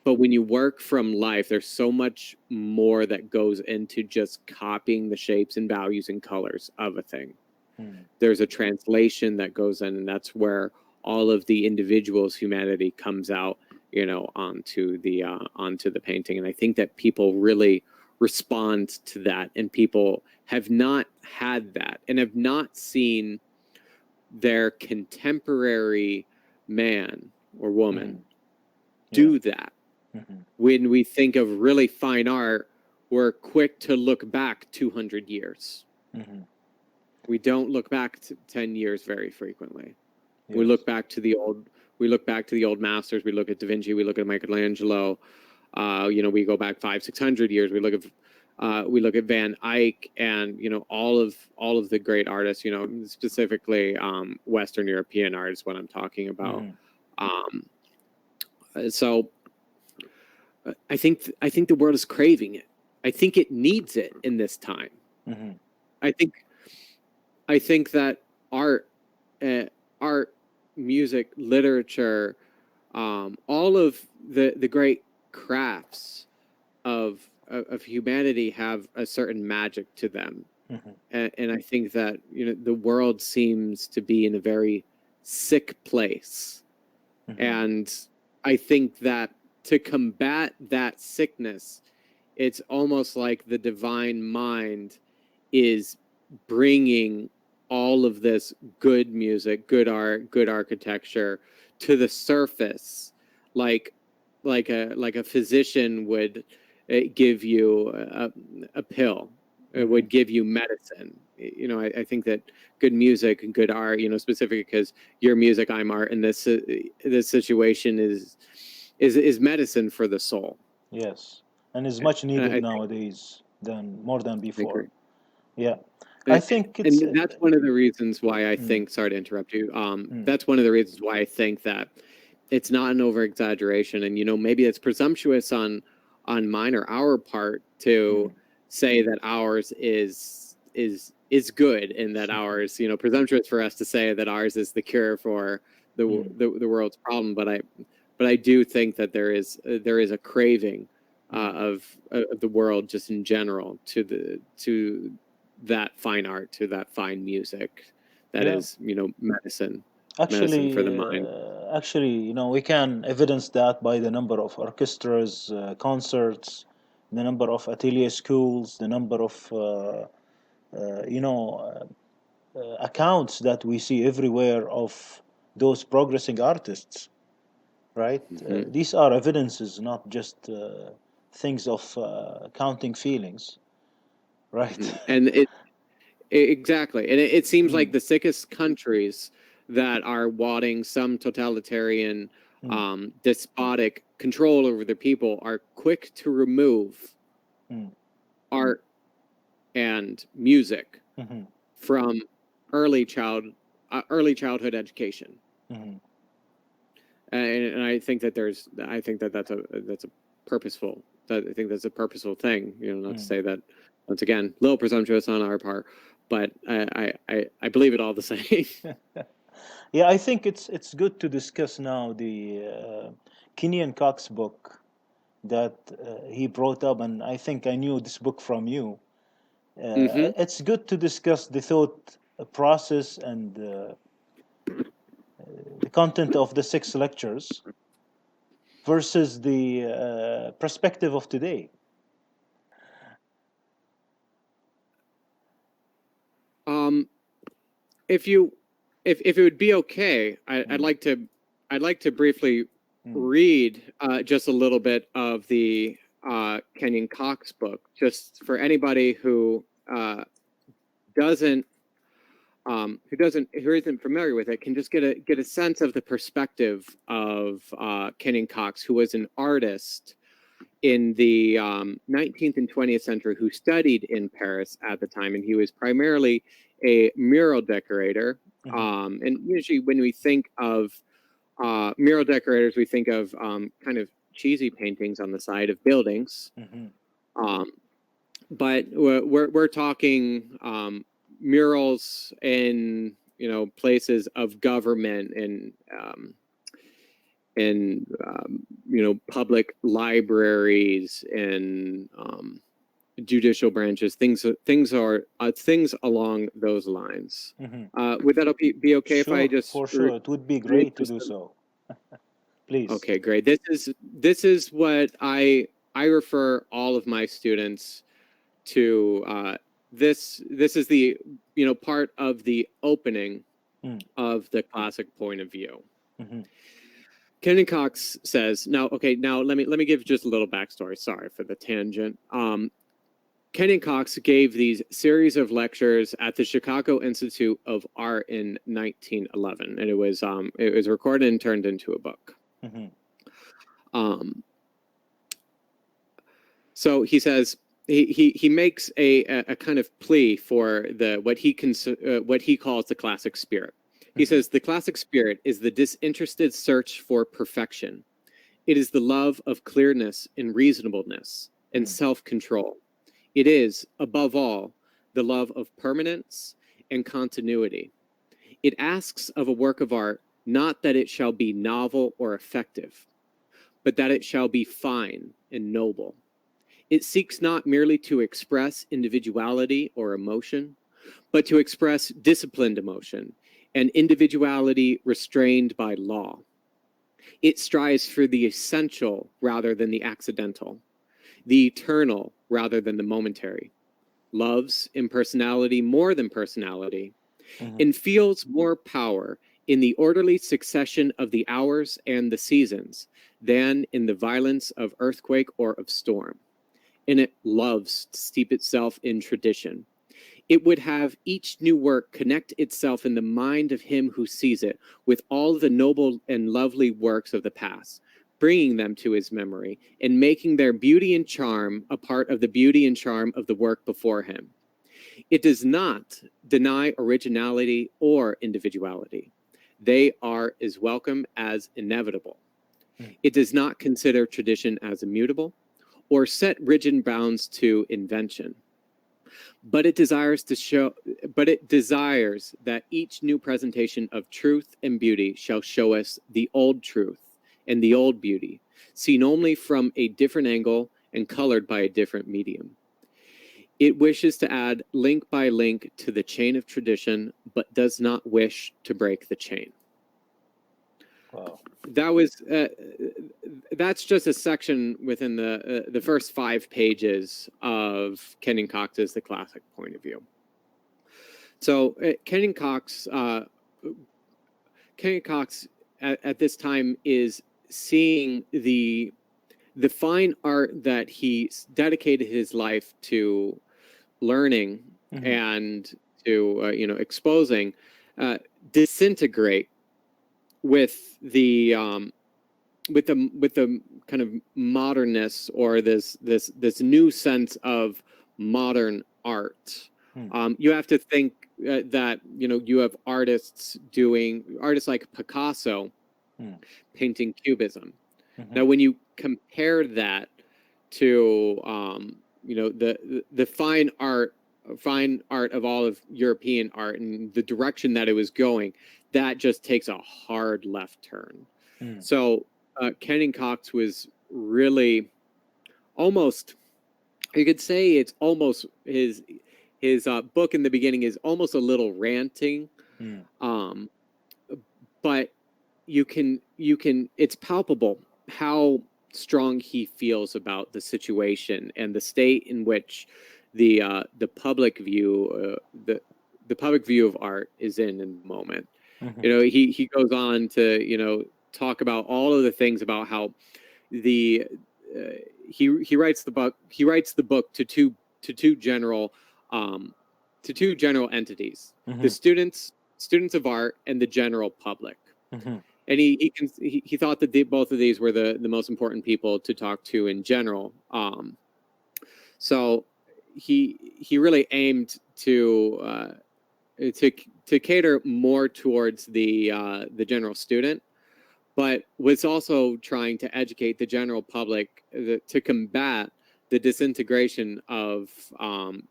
But when you work from life, there's so much more that goes into just copying the shapes and values and colors of a thing. Mm. There's a translation that goes in, and that's where all of the individual's humanity comes out, you know, onto the painting. And I think that people really respond to that, and people have not had that and have not seen their contemporary man or woman Yeah. do that. Mhm. When we think of really fine art, we're quick to look back 200 years. Mhm. We don't look back to 10 years very frequently. We Yes. look back to the old masters. We look at Da Vinci. We look at Michelangelo. You know, we go back 500-600 years. We look at Van Eyck, and you know, all of the great artists. You know, specifically Western European art is what I'm talking about. So I think the world is craving it. I think it needs it in this time. Mhm. I think that art, music, literature, all of the great crafts of humanity have a certain magic to them, Mhm. and I think that, you know, the world seems to be in a very sick place, Mhm. and I think that to combat that sickness, it's almost like the divine mind is bringing all of this good music, good art, good architecture to the surface, like a physician would give you a pill. It Mhm. would give you medicine. You know, I think that good music and good art, you know, specifically because your music, I'm art, and this situation is medicine for the soul. Yes, and is much And needed I nowadays than more than before. agree. Yeah, I think it's. And that's one of the reasons why I Mm. think, sorry to interrupt you, Mm. that's one of the reasons why I think that it's not an over exaggeration, and you know, maybe it's presumptuous on mine or our part to Mm. say that ours is good, and that ours, you know, presumptuous for us to say that ours is the cure for Mm. the world's problem. But I do think that there is a craving Mm. of the world just in general to that fine art, to that fine music that Yeah, is, you know, medicine for the actually, mind. we can evidence that by the number of orchestras, concerts, the number of atelier schools, the number of you know accounts that we see everywhere of those progressing artists, right? Mm-hmm. These are evidences, not just things of counting feelings, right? Mm-hmm. And exactly, and it seems Mm. like the sickest countries that are wanting some totalitarian, Mm. despotic control over their people are quick to remove Mm. art and music Mm-hmm. from early childhood education. Mm-hmm. And I think that that's a purposeful, I think that's a purposeful thing, you know, not to Mm. say that, once again, a little presumptuous on our part, but I believe it all the same. Yeah, I think it's good to discuss now the Kenyan Cox book that he brought up, and I think I knew this book from you. Mm-hmm. It's good to discuss the thought process and the content of the 6 lectures versus the perspective of today. um if you if it would be okay, Mm. I'd like to briefly Mm. read just a little bit of the Kenyon Cox book, just for anybody doesn't who isn't familiar with it, can just get a sense of the perspective of Kenyon Cox, who was an artist in the 19th and 20th century, who studied in Paris at the time, and he was primarily a mural decorator. Mm-hmm. And usually, when we think of mural decorators, we think of kind of cheesy paintings on the side of buildings. Mm-hmm. Um, but we're talking murals in places of government and public libraries and judicial branches, things along those lines. Would that be okay if I Sure, just for sure. It would be great to do so. Please. Okay, great. This is what I refer all of my students to. This is the part of the opening of the classic point of view. Kenyon Cox says, now let me give just a little backstory. Sorry for the tangent. Kenyon Cox gave these series of lectures at the Chicago Institute of Art in 1911, and it was recorded and turned into a book. So he says he makes a kind of plea for what he calls the classic spirit. He says the classic spirit is the disinterested search for perfection. It is the love of clearness and reasonableness and self-control. It is, above all, the love of permanence and continuity. It asks of a work of art not that it shall be novel or effective, but that it shall be fine and noble. It seeks not merely to express individuality or emotion, but to express disciplined emotion and individuality restrained by law. It strives for the essential rather than the accidental, the eternal rather than the momentary, loves impersonality more than personality, and feels more power in the orderly succession of the hours and the seasons than in the violence of earthquake or of storm. And it loves to steep itself in tradition. It would have each new work connect itself in the mind of him who sees it with all the noble and lovely works of the past, bringing them to his memory and making their beauty and charm a part of the beauty and charm of the work before him. It does not deny originality or individuality. They are as welcome as inevitable. It does not consider tradition as immutable or set rigid bounds to invention. But it desires that each new presentation of truth and beauty shall show us the old truth and the old beauty, seen only from a different angle and colored by a different medium. It wishes to add link by link to the chain of tradition, but does not wish to break the chain. Wow. That's just a section within the first 5 pages of Kenyon Cox's The Classic Point of View. So Kenyon Cox at this time is seeing the fine art that he dedicated his life to learning and to exposing disintegrate with the kind of modernness or this new sense of modern art. You have to think that you have artists like Picasso painting cubism. Now, when you compare that to the fine art of all of European art and the direction that it was going, that just takes a hard left turn. So Kenyon Cox was really almost, you could say it's almost his book in the beginning is almost a little ranting, but you can it's palpable how strong he feels about the situation and the state in which the public view the public view of art is in the moment. He goes on to talk about all of the things about how he writes the book to two general entities: the students of art and the general public. And he thought that both of these were the most important people to talk to in general. So he really aimed to cater more towards the general student, but was also trying to educate the general public to combat the disintegration of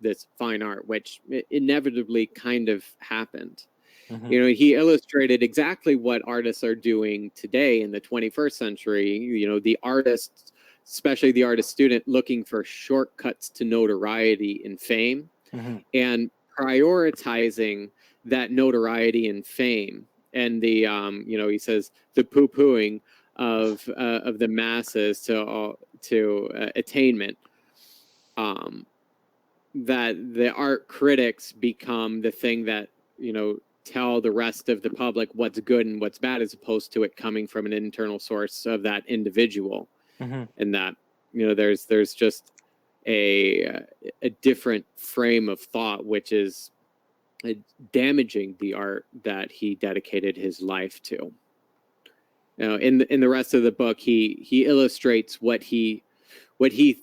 this fine art, which inevitably kind of happened. You know, he illustrated exactly what artists are doing today in the 21st century. You know, the artists, especially the artist student, looking for shortcuts to notoriety and fame, and prioritizing that notoriety and fame. And the you know, he says the poo-pooing of the masses to attainment. That the art critics become the thing that, you know, tell the rest of the public what's good and what's bad, as opposed to it coming from an internal source of that individual. And that, you know, there's just a different frame of thought, which is damaging the art that he dedicated his life to. You know, in the rest of the book, he illustrates what he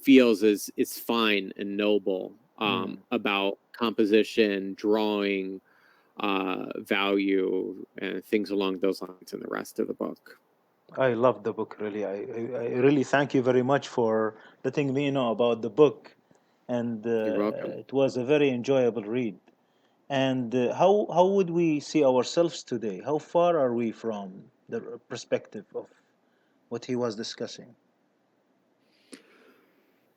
feels is fine and noble about composition, drawing, value, and things along those lines in the rest of the book. I love the book, really. I really thank you very much for letting me know about the book. And You're welcome. it was a very enjoyable read. And how would we see ourselves today? How far are we from the perspective of what he was discussing?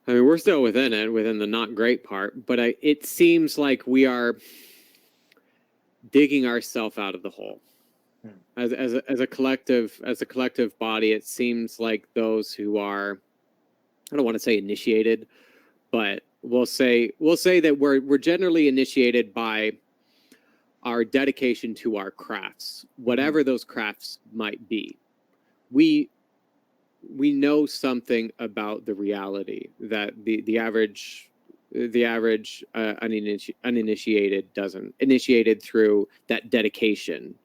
I mean, we're still within it, within the not great part, but it seems like we are digging ourselves out of the hole. As a collective body, it seems like those who are, I don't want to say initiated, but we'll say that we're generally initiated by our dedication to our crafts, whatever those crafts might be. We know something about the reality that the average uninitiated doesn't. Initiated through that dedication,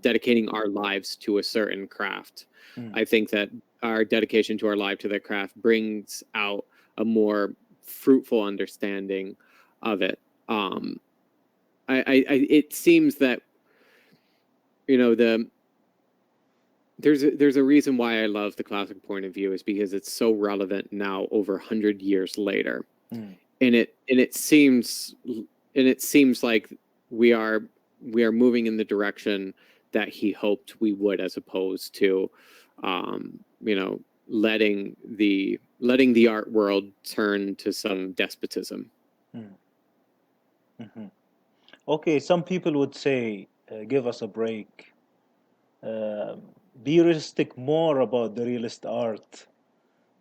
dedicating our lives to a certain craft. I think that our dedication to our life to that craft brings out a more fruitful understanding of it. It seems that, you know, there's a reason why I love the classic point of view, is because it's so relevant now, over 100 years later. And it seems like we are moving in the direction that he hoped we would, as opposed to you know, letting the art world turn to some despotism. Okay, some people would say, give us a break. Be realistic more about the realist art.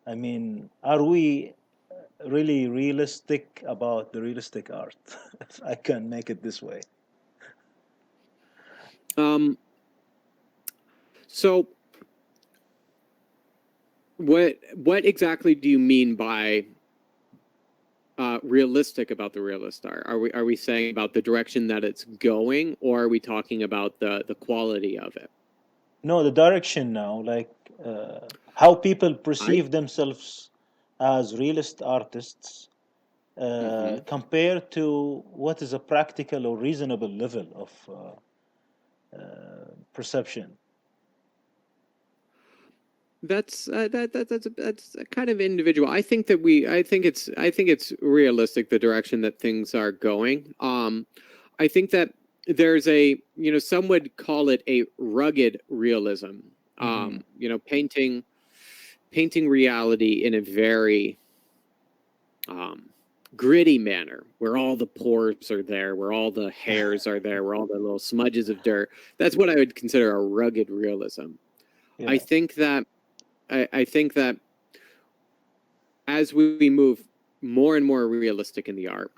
I mean, are we really realistic about the realistic art? If I can make it this way. So what exactly do you mean by realistic about the realist art? Are we saying about the direction that it's going, or are we talking about the quality of it? No, the direction now, like how people I perceive themselves as realist artists compared to what is a practical or reasonable level of perception. that's that's kind of individual. I think it's realistic, the direction that things are going. I think that there's a, you know, some would call it a rugged realism. You know, painting reality in a very gritty manner, where all the pores are there, where all the hairs are there, where all the little smudges of dirt. That's what I would consider a rugged realism. Yeah. I think that as we move more and more realistic in the art,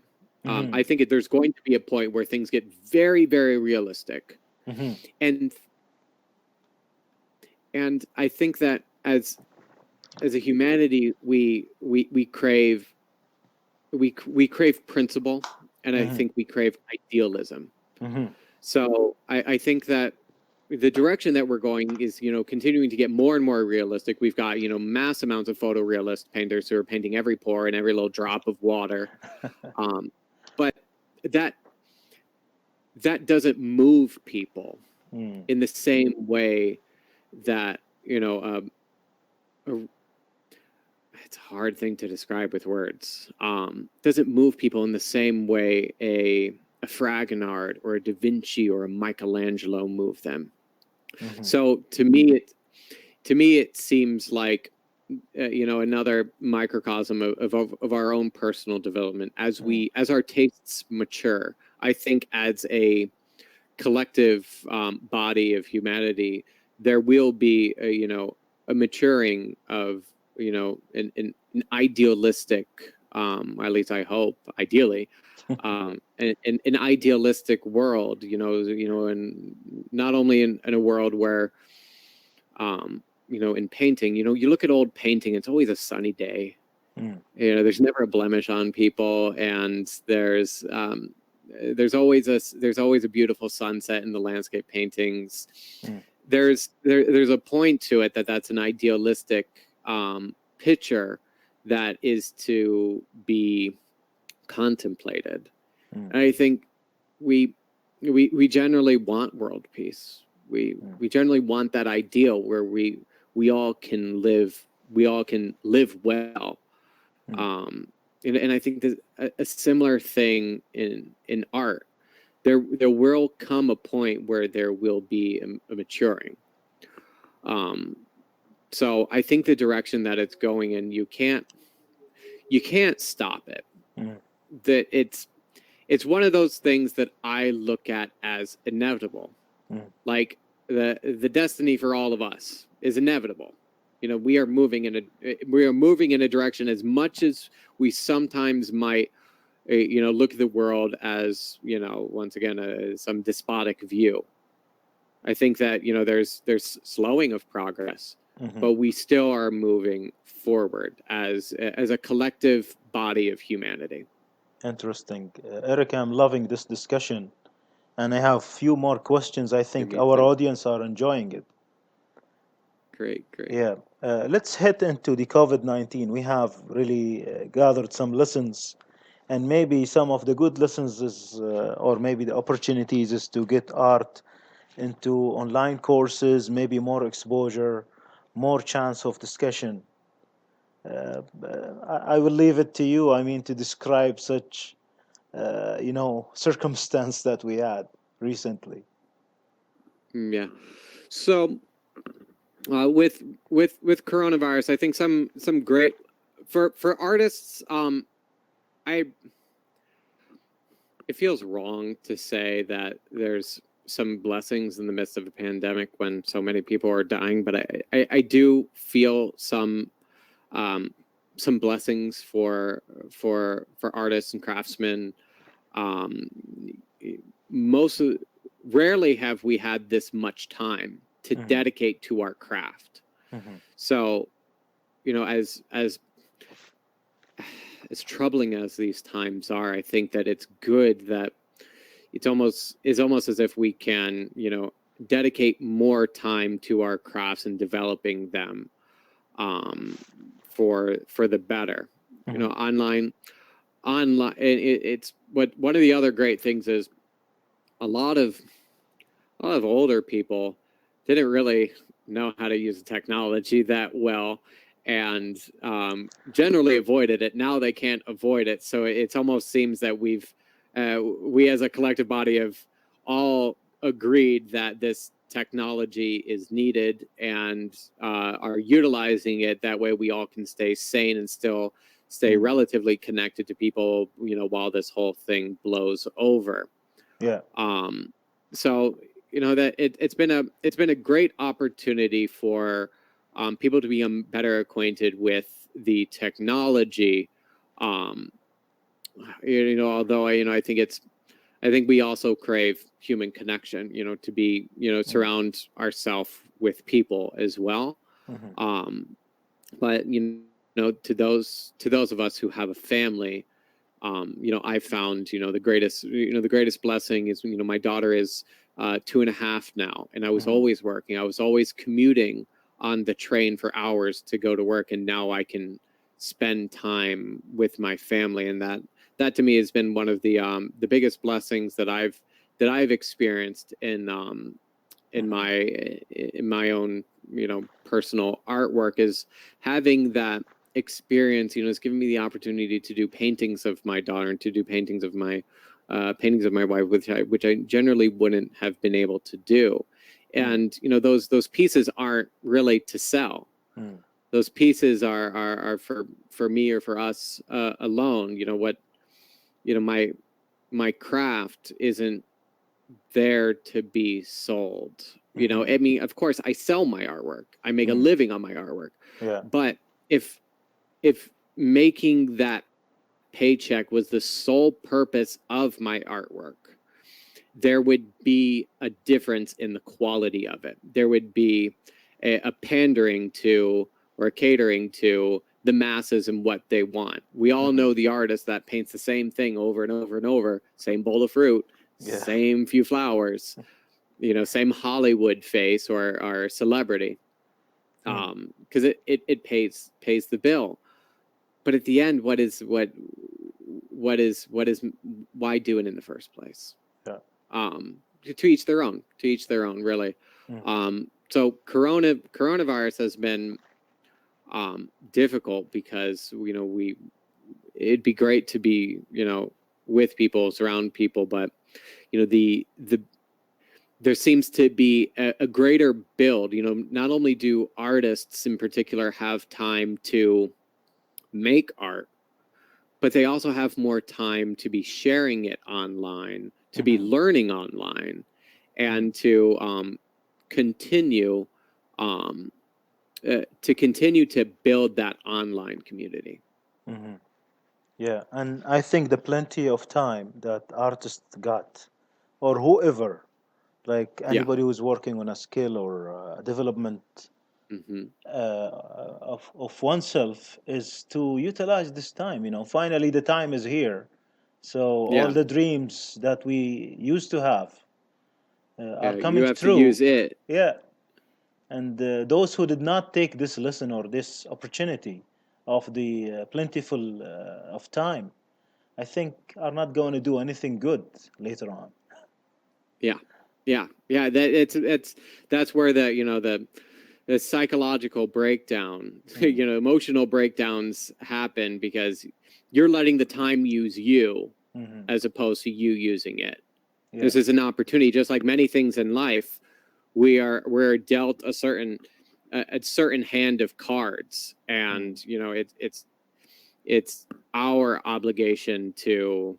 I think there's going to be a point where things get very, very realistic, and I think that as a humanity, we crave principle, and I think we crave idealism. So I think that the direction that we're going is, you know, continuing to get more and more realistic. We've got, you know, mass amounts of photorealist painters who are painting every pore and every little drop of water. But that doesn't move people in the same way that, you know, it's a hard thing to describe with words. Doesn't move people in the same way a Fragonard or a Da Vinci or a Michelangelo move them. Mm-hmm. So to me it seems like another microcosm of our own personal development as our tastes mature. I think as a collective body of humanity, there will be a maturing of an idealistic, at least I hope, ideally, an idealistic world. And not only in a world where in painting, you look at old painting, it's always a sunny day. There's never a blemish on people, and there's always a beautiful sunset in the landscape paintings. There's a point to it that's an idealistic picture that is to be contemplated. And I think we generally want world peace. We generally want that ideal where we all can live well. And I think there's a similar thing in art. There will come a point where there will be a maturing. So I think the direction that it's going in, you can't stop it. That it's one of those things that I look at as inevitable. Like the destiny for all of us is inevitable. We are moving in a direction, as much as we sometimes might look at the world as once again some despotic view. I think that there's slowing of progress, but we still are moving forward as a collective body of humanity. Interesting. Eric, I'm loving this discussion. And I have few more questions. I think our too. audience are enjoying it. Great. Yeah. Let's head into the COVID-19. We have really gathered some lessons, and maybe some of the good lessons is, or maybe the opportunities is to get art into online courses, maybe more exposure, more chance of discussion. I will leave it to you. I mean, to describe such, circumstance that we had recently. Yeah. So with coronavirus, I think some great for artists. It feels wrong to say that there's some blessings in the midst of a pandemic when so many people are dying, but I do feel some blessings for artists and craftsmen. Rarely have we had this much time to dedicate to our craft. So, as troubling as these times are, I think that it's good that it's almost as if we can, dedicate more time to our crafts and developing them for the better. Online, it's one of the other great things is a lot of older people didn't really know how to use the technology that well, and generally avoided it. Now they can't avoid it, so it almost seems that we as a collective body have all agreed that this technology is needed and are utilizing it. That way we all can stay sane and still stay relatively connected to people, while this whole thing blows over. Yeah. So that it's been a great opportunity for people to become better acquainted with the technology. Although I think we also crave human connection. To be surround ourselves with people as well. But to those of us who have a family, I found the greatest blessing is my daughter is 2.5 now, and I was always working. I was always commuting on the train for hours to go to work, and now I can spend time with my family, and that to me has been one of the biggest blessings that I've experienced in my own personal artwork, is having that experience, you know, it's given me the opportunity to do paintings of my daughter and to do paintings of my wife, which I generally wouldn't have been able to do. And you know, those pieces aren't really to sell. Those pieces are for me or for us alone. You know what? You know, my craft isn't there to be sold. You know, I mean, of course, I sell my artwork. I make a living on my artwork. Yeah. But if making that paycheck was the sole purpose of my artwork, there would be a difference in the quality of it. There would be a pandering to or a catering to the masses and what they want. We all know the artist that paints the same thing over and over and over, same bowl of fruit, same few flowers, you know, same Hollywood face or celebrity, because it pays the bill. But at the end, why do it in the first place? To each their own. To each their own, really. So coronavirus has been difficult because, you know, it'd be great to be, you know, with people, surround people, but you know, there seems to be a greater build. You know, not only do artists in particular have time to make art, but they also have more time to be sharing it online, to be learning online, and to continue to build that online community. Yeah, and I think the plenty of time that artists got, or whoever, like anybody who's working on a skill or development of oneself, is to utilize this time. You know, finally the time is here, so all the dreams that we used to have are coming you have true. to use it. Yeah, and those who did not take this lesson or this opportunity of the plentiful of time, I think, are not going to do anything good later on. That's where the, you know, the psychological breakdown, you know, emotional breakdowns happen because you're letting the time use you as opposed to you using it. This is an opportunity, just like many things in life. We're dealt a certain hand of cards, and you know, it's our obligation to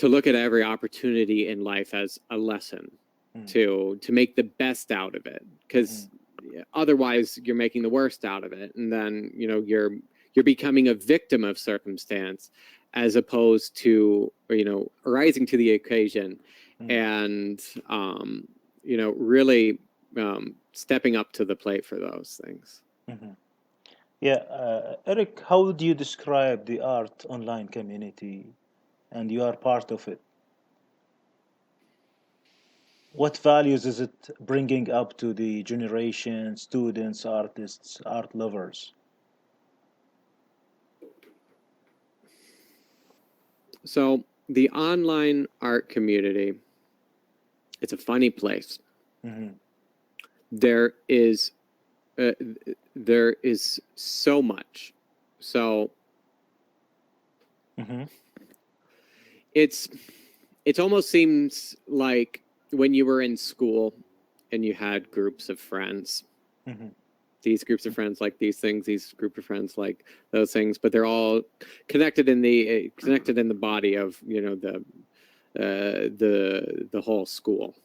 look at every opportunity in life as a lesson, to make the best out of it, because otherwise you're making the worst out of it, and then, you know, you're becoming a victim of circumstance as opposed to, you know, rising to the occasion and you know, really stepping up to the plate for those things. Yeah, Eric, how would you describe the art online community, and you are part of it? What values is it bringing up to the generation, students, artists, art lovers? So the online art community, it's a funny place. There is so much. So it almost seems like when you were in school and you had groups of friends. These groups of friends like these things, these group of friends like those things, but they're all connected in the body of, you know, the whole school.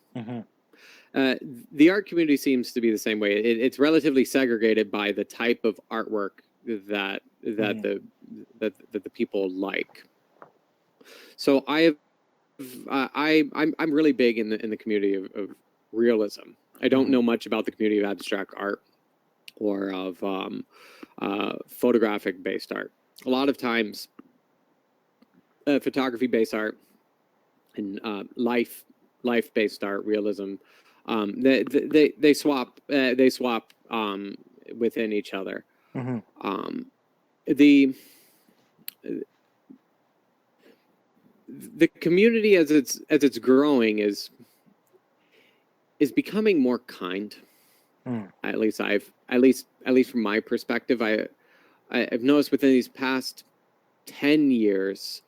The art community seems to be the same way. It's relatively segregated by the type of artwork that the people like. So I'm really big in the community of realism. I don't know much about the community of abstract art or of photographic based art. A lot of times, photography based art and life based art, realism, they swap within each other. The community as it's growing is becoming more kind. At least from my perspective, I've noticed within these past 10 years,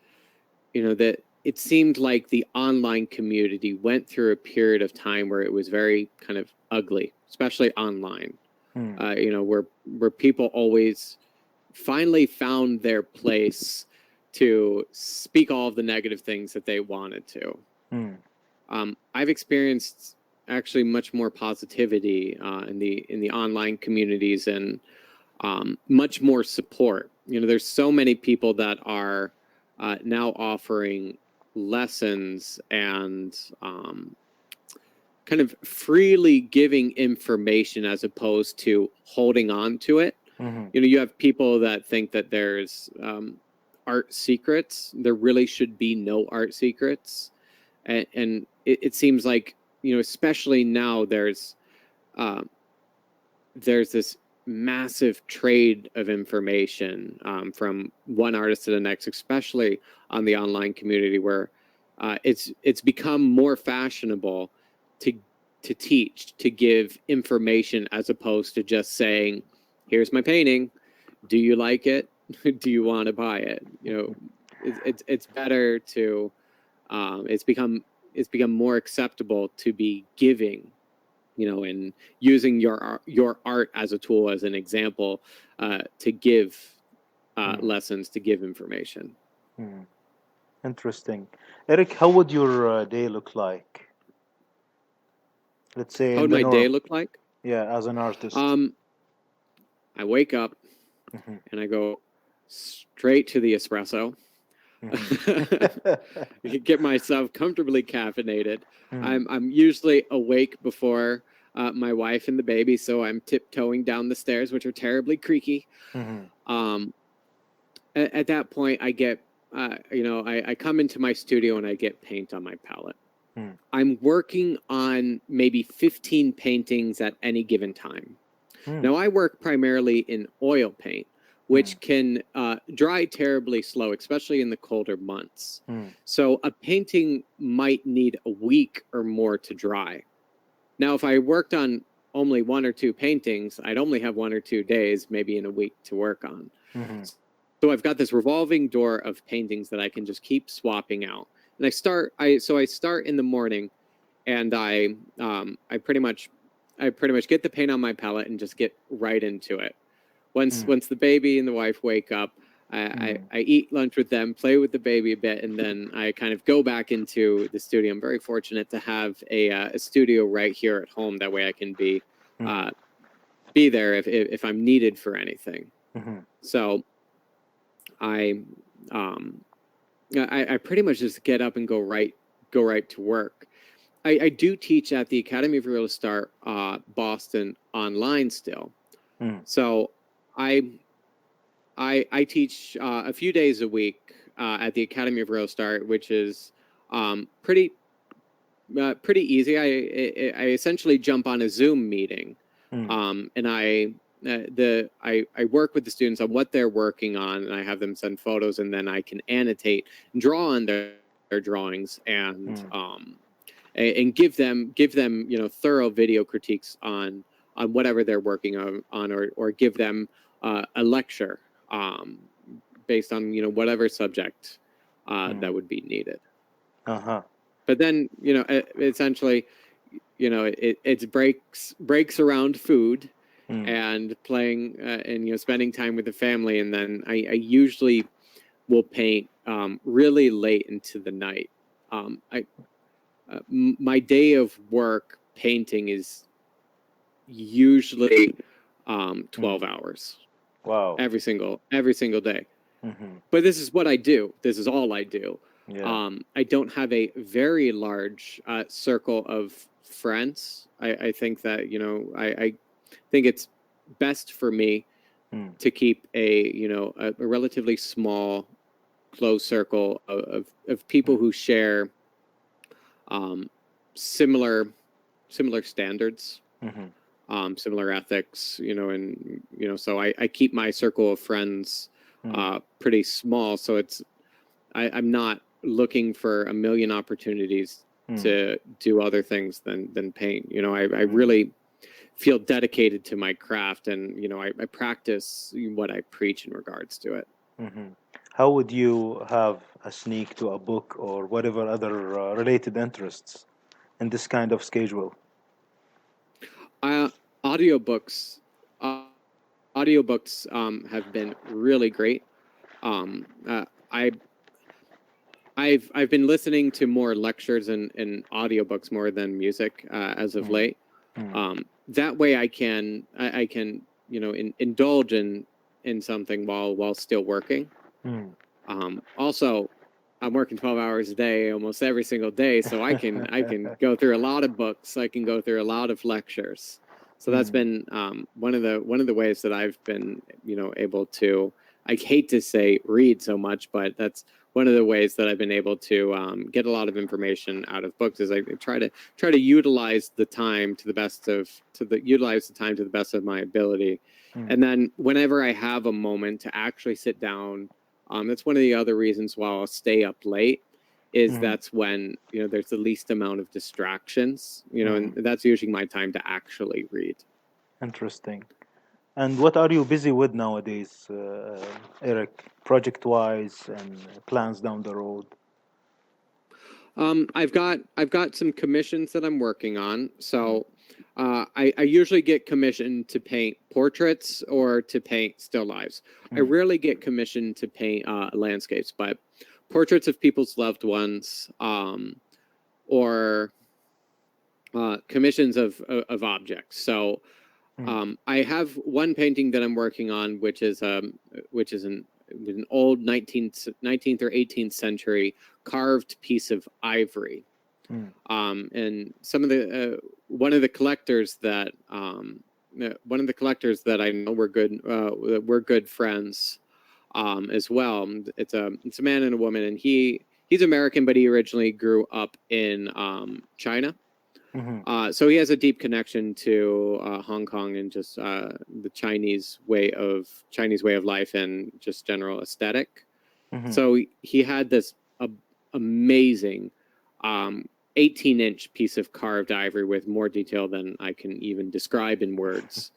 that it seemed like the online community went through a period of time where it was very kind of ugly, especially online. Where people always finally found their place to speak all of the negative things that they wanted to. I've experienced actually much more positivity in the online communities, and much more support. There's so many people that are now offering lessons and kind of freely giving information as opposed to holding on to it. You have people that think that there's art secrets. There really should be no art secrets. And it seems like, especially now there's this massive trade of information from one artist to the next, especially on the online community, where it's become more fashionable to teach, to give information, as opposed to just saying, here's my painting, do you like it? Do you want to buy it? It's better to it's become more acceptable to be giving, and using your art as a tool, as an example, to give lessons, to give information. Interesting. Eric, how would your day look like? Let's say How in would the my day norm. look like? Yeah, as an artist. I wake up and I go straight to the espresso. Get myself comfortably caffeinated. I'm usually awake before my wife and the baby, so I'm tiptoeing down the stairs, which are terribly creaky. At that point, I get, I come into my studio and I get paint on my palette. I'm working on maybe 15 paintings at any given time. Now, I work primarily in oil paint, which can dry terribly slow, especially in the colder months. So a painting might need a week or more to dry. Now, if I worked on only 1 or 2 paintings, I'd only have 1 or 2 days, maybe in a week, to work on. So I've got this revolving door of paintings that I can just keep swapping out. And I start in the morning, and I pretty much get the paint on my palette and just get right into it. Once the baby and the wife wake up, I eat lunch with them, play with the baby a bit, and then I kind of go back into the studio. I'm very fortunate to have a studio right here at home. That way I can be there if I'm needed for anything. So I pretty much just get up and go right to work. I do teach at the Academy of Realist Art, Boston, online still. So I teach a few days a week at the Academy of Realist Art, which is pretty easy. I essentially jump on a Zoom meeting, and I work with the students on what they're working on, and I have them send photos, and then I can annotate and draw on their drawings, and give them thorough video critiques on whatever they're working on, or give them a lecture based on whatever subject that would be needed. But then essentially it's breaks around food and playing and spending time with the family, and then I usually will paint really late into the night. My day of work painting is usually 12 hours. Wow. Every single day. But this is what I do. This is all I do. Yeah. I don't have a very large circle of friends. I think that I think it's best for me to keep a relatively small, close circle of people who share similar standards, similar ethics, and so I keep my circle of friends pretty small. So I'm not looking for a million opportunities to do other things than paint. I really feel dedicated to my craft, and I practice what I preach in regards to it. How would you have a sneak to a book or whatever other related interests in this kind of schedule? Audiobooks, audiobooks have been really great. I've been listening to more lectures and audiobooks more than music as of late. That way I can indulge in something while still working. Also, I'm working 12 hours a day almost every single day, so I can go through a lot of books. I can go through a lot of lectures. So that's been one of the ways that I've been able to. I hate to say read so much, but that's one of the ways that I've been able to get a lot of information out of books. Is I try to utilize the time to the best of my ability, and then whenever I have a moment to actually sit down. That's one of the other reasons why I'll stay up late, is that's when there's the least amount of distractions, and that's usually my time to actually read. Interesting. And what are you busy with nowadays, Eric, project-wise and plans down the road? I've got some commissions that I'm working on. So I usually get commissioned to paint portraits or to paint still lifes. I rarely get commissioned to paint landscapes, but portraits of people's loved ones, or commissions of objects. So I have one painting that I'm working on, which is an old 19th or 18th century carved piece of ivory. And some of the one of the collectors that I know, we're good friends as well. It's a man and a woman, and he's American, but he originally grew up in China. So he has a deep connection to Hong Kong and just the Chinese way of life and just general aesthetic. So he had this amazing 18-inch piece of carved ivory with more detail than I can even describe in words.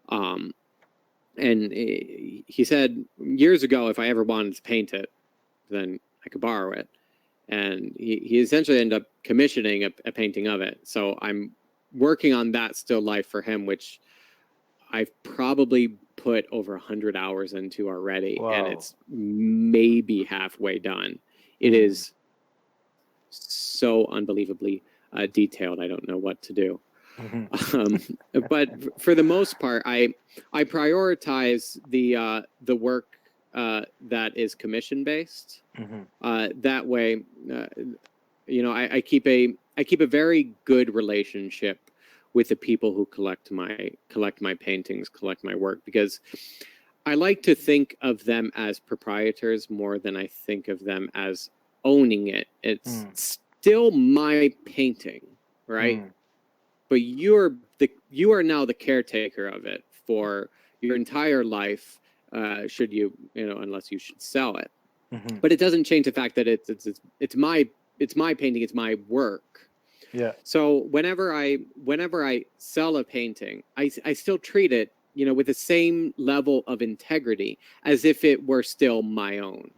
And he said years ago, if I ever wanted to paint it, then I could borrow it. And he essentially ended up commissioning a painting of it. So I'm working on that still life for him, which I've probably put over 100 hours into already. Wow. And it's maybe halfway done. It is so unbelievably detailed. I don't know what to do. But for the most part, I prioritize the work that is commission based. That way, I keep a very good relationship with the people who collect my paintings, collect my work, because I like to think of them as proprietors more than I think of them as owning it. It's still my painting, right? But you are now the caretaker of it for your entire life, should you unless you should sell it. But it doesn't change the fact that it's my painting, it's my work. Yeah. So whenever I sell a painting, I still treat it, with the same level of integrity as if it were still my own.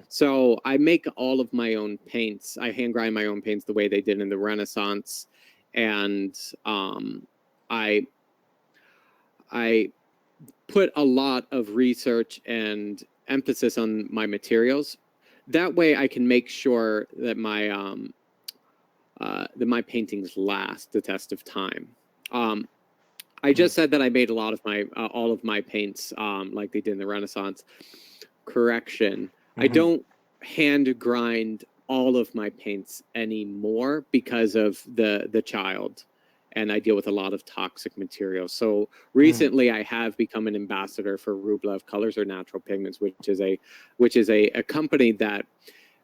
So I make all of my own paints. I hand grind my own paints the way they did in the Renaissance, and I put a lot of research and emphasis on my materials. That way I can make sure that my paintings last the test of time. I just said that I made a lot of my all of my paints like they did in the Renaissance. Correction. I don't hand grind all of my paints anymore because of the child, and I deal with a lot of toxic materials. So recently I have become an ambassador for Rublev Colors or Natural Pigments, which is a company that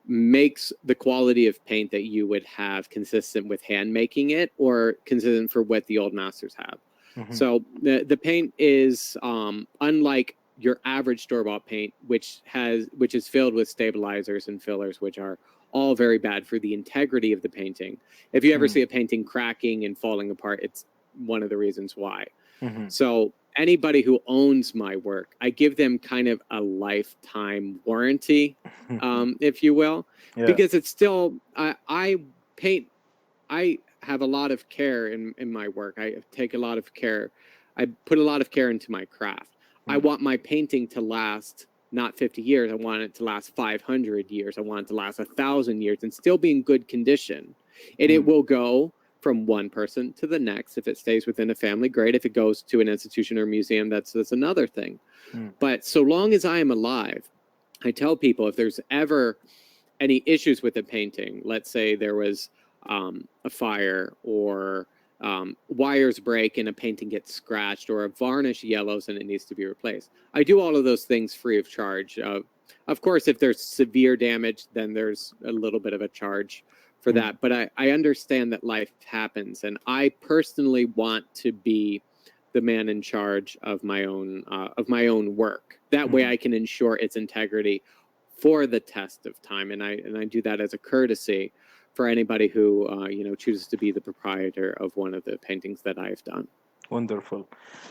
makes the quality of paint that you would have consistent with hand making it, or consistent for what the old masters have. So the paint is unlike your average store-bought paint, which is filled with stabilizers and fillers, which are all very bad for the integrity of the painting. If you ever see a painting cracking and falling apart, it's one of the reasons why. Mm-hmm. So anybody who owns my work, I give them kind of a lifetime warranty, if you will, Yeah. because it's still, I paint, I have a lot of care in my work. I take a lot of care. I put a lot of care into my craft. I want my painting to last not 50 years. I want it to last 500 years. I want it to last 1,000 years and still be in good condition. And it will go from one person to the next. If it stays within a family, great. If it goes to an institution or museum, that's another thing. But so long as I am alive, I tell people if there's ever any issues with the painting, let's say there was a fire or wires break and a painting gets scratched or a varnish yellows and it needs to be replaced. I do all of those things free of charge. Of course, if there's severe damage, then there's a little bit of a charge for that. But I understand that life happens, and I personally want to be the man in charge of my own work. That way I can ensure its integrity for the test of time, and I do that as a courtesy for anybody who chooses to be the proprietor of one of the paintings that I've done. Wonderful.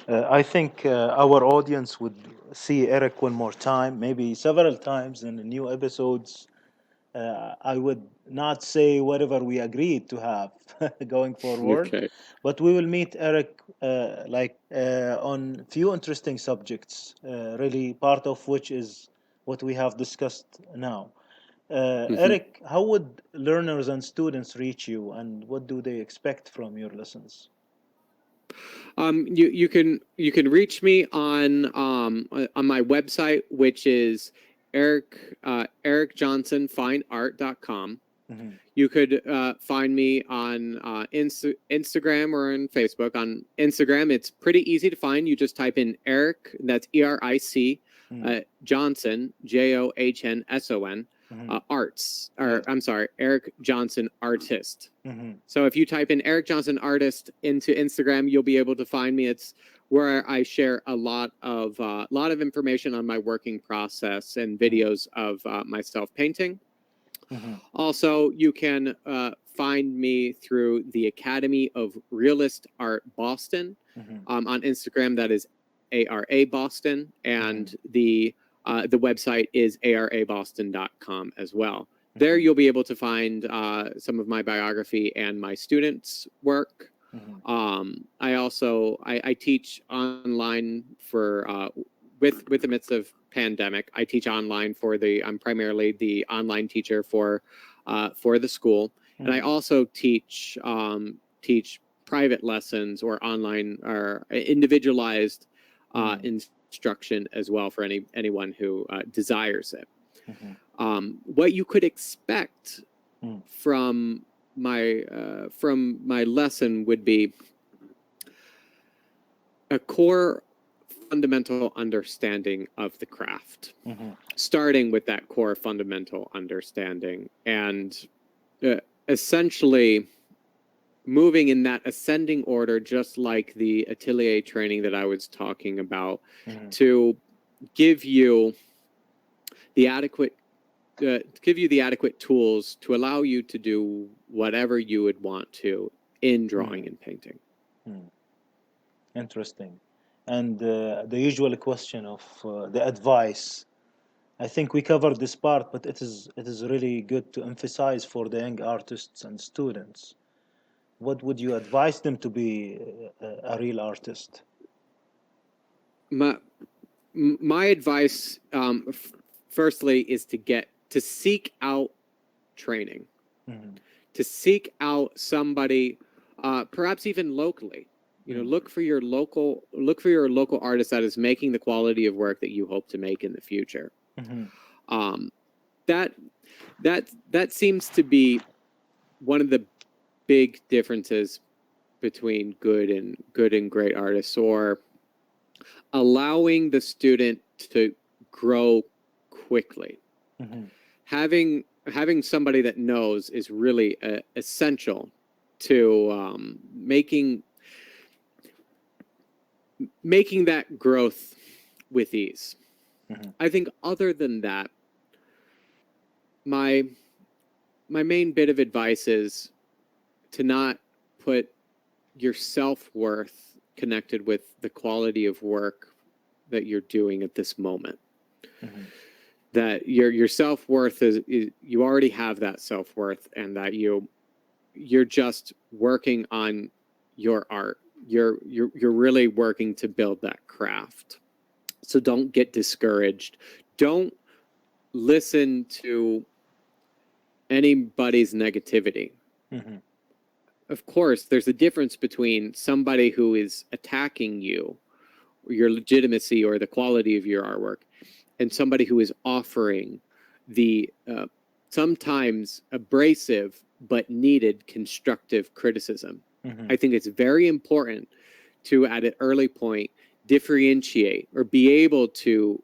I think our audience would see Eric one more time, maybe several times in the new episodes. I would not say whatever we agreed to have going forward, Okay. but we will meet Eric on few interesting subjects, really part of which is what we have discussed now. Eric, how would learners and students reach you, and what do they expect from your lessons? You can reach me on my website, which is ericjohnsonfineart.com. You could find me on Instagram or on Facebook. On Instagram, it's pretty easy to find. You just type in Eric, that's ERIC, Johnson, JOHNSON, arts, or I'm sorry, Eric Johnson Artist. So if you type in Eric Johnson Artist into Instagram, you'll be able to find me. It's where I share a lot of information on my working process and videos of myself painting. Also, you can find me through the Academy of Realist Art Boston on Instagram. That is ARA Boston, and the website is araboston.com as well. There you'll be able to find some of my biography and my students' work. I also I teach online for with the midst of pandemic. I teach online I'm primarily the online teacher for the school, and I also teach private lessons or online or individualized instruction as well for anyone who desires it. What you could expect from my lesson would be a core fundamental understanding of the craft, starting with that core fundamental understanding and essentially moving in that ascending order, just like the atelier training that I was talking about, to give you the adequate tools to allow you to do whatever you would want to in drawing and painting. Interesting. And the usual question of the advice. I think we covered this part, but it is really good to emphasize for the young artists and students. What would you advise them to be a real artist? My advice, firstly, is to seek out training, to seek out somebody, perhaps even locally. Look for your local artist that is making the quality of work that you hope to make in the future. That seems to be one of the big differences between good and great artists, or allowing the student to grow quickly. Having somebody that knows is really essential to making that growth with ease. I think other than that, my main bit of advice is to not put your self-worth connected with the quality of work that you're doing at this moment. Mm-hmm. That your self-worth is you already have that self-worth, and that you're just working on your art. You're really working to build that craft. So don't get discouraged. Don't listen to anybody's negativity. Mm-hmm. Of course, there's a difference between somebody who is attacking you, or your legitimacy or the quality of your artwork, and somebody who is offering the sometimes abrasive but needed constructive criticism. Mm-hmm. I think it's very important to, at an early point, differentiate or be able to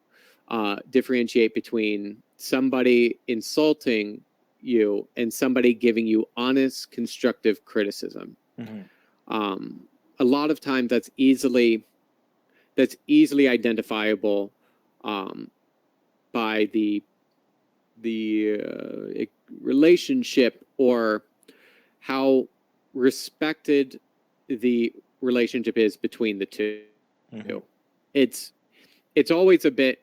differentiate between somebody insulting you and somebody giving you honest, constructive criticism. Mm-hmm. A lot of times that's easily identifiable by the relationship, or how respected the relationship is between the two. Mm-hmm. It's always a bit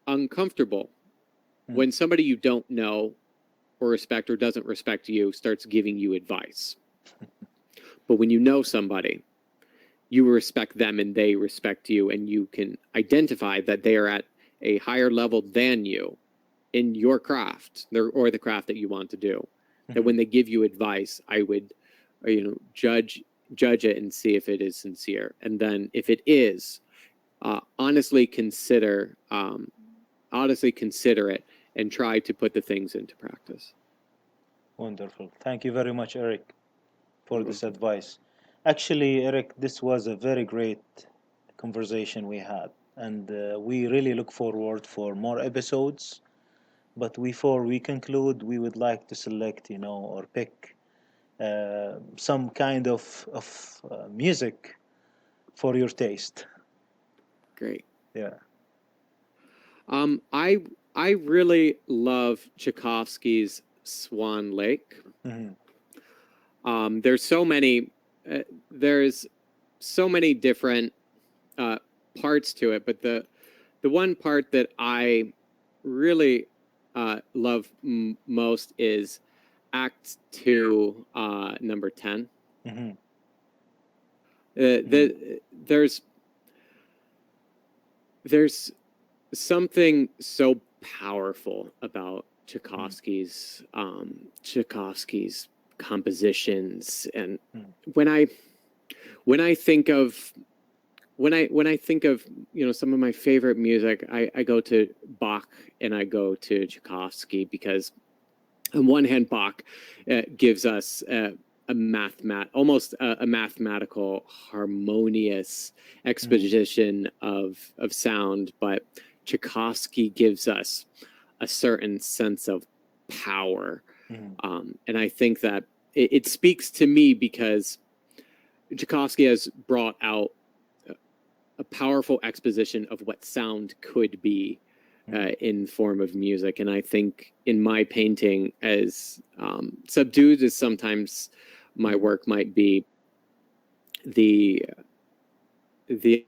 uncomfortable Mm-hmm. when somebody you don't know or respect or doesn't respect you starts giving you advice. But when you know somebody, you respect them and they respect you, and you can identify that they are at a higher level than you in your craft, or the craft that you want to do. Mm-hmm. That when they give you advice, I would, judge it and see if it is sincere, and then if it is, honestly consider it and try to put the things into practice. Wonderful. Thank you very much, Eric, for this advice. Actually, Eric, this was a very great conversation we had, and we really look forward for more episodes. But before we conclude, we would like to select, or pick some kind of music for your taste. Great. Yeah. I really love Tchaikovsky's Swan Lake. Mm-hmm. There's so many different parts to it, but the one part that I really love most is Act 2, number 10. Mm-hmm. There's something so powerful about Tchaikovsky's compositions, and when I think of some of my favorite music, I go to Bach and I go to Tchaikovsky, because on one hand, Bach gives us almost a mathematical, harmonious exposition of sound, but Tchaikovsky gives us a certain sense of power. And I think that it speaks to me because Tchaikovsky has brought out a powerful exposition of what sound could be in form of music. And I think in my painting, as subdued as sometimes my work might be, the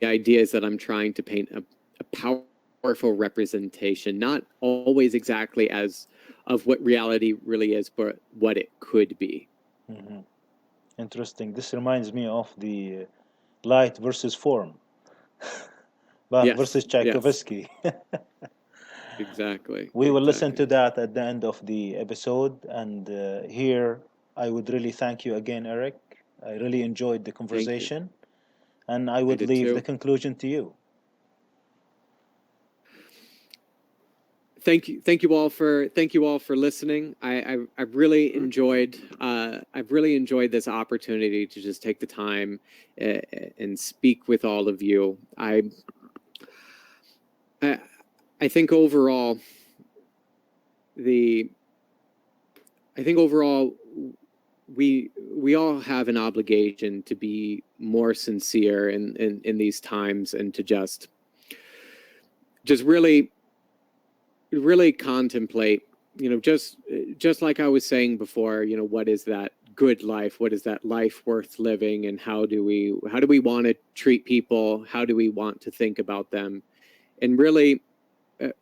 idea is that I'm trying to paint a powerful representation, not always exactly as of what reality really is, but what it could be. Mm-hmm. Interesting. This reminds me of the light versus form. Bach versus Tchaikovsky. Yes. Exactly. We will listen to that at the end of the episode. And here, I would really thank you again, Eric. I really enjoyed the conversation. And I would leave the conclusion to you. Thank you all for listening. I've really enjoyed this opportunity to just take the time and speak with all of you. I think overall we all have an obligation to be more sincere in these times, and to just really contemplate, just like I was saying before, what is that good life? What is that life worth living? And how do we want to treat people? How do we want to think about them? And really,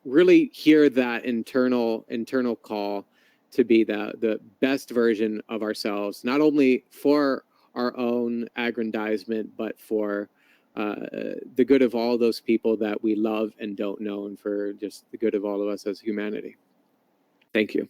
really hear that internal call to be the best version of ourselves, not only for our own aggrandizement, but for the good of all those people that we love and don't know, and for just the good of all of us as humanity. Thank you.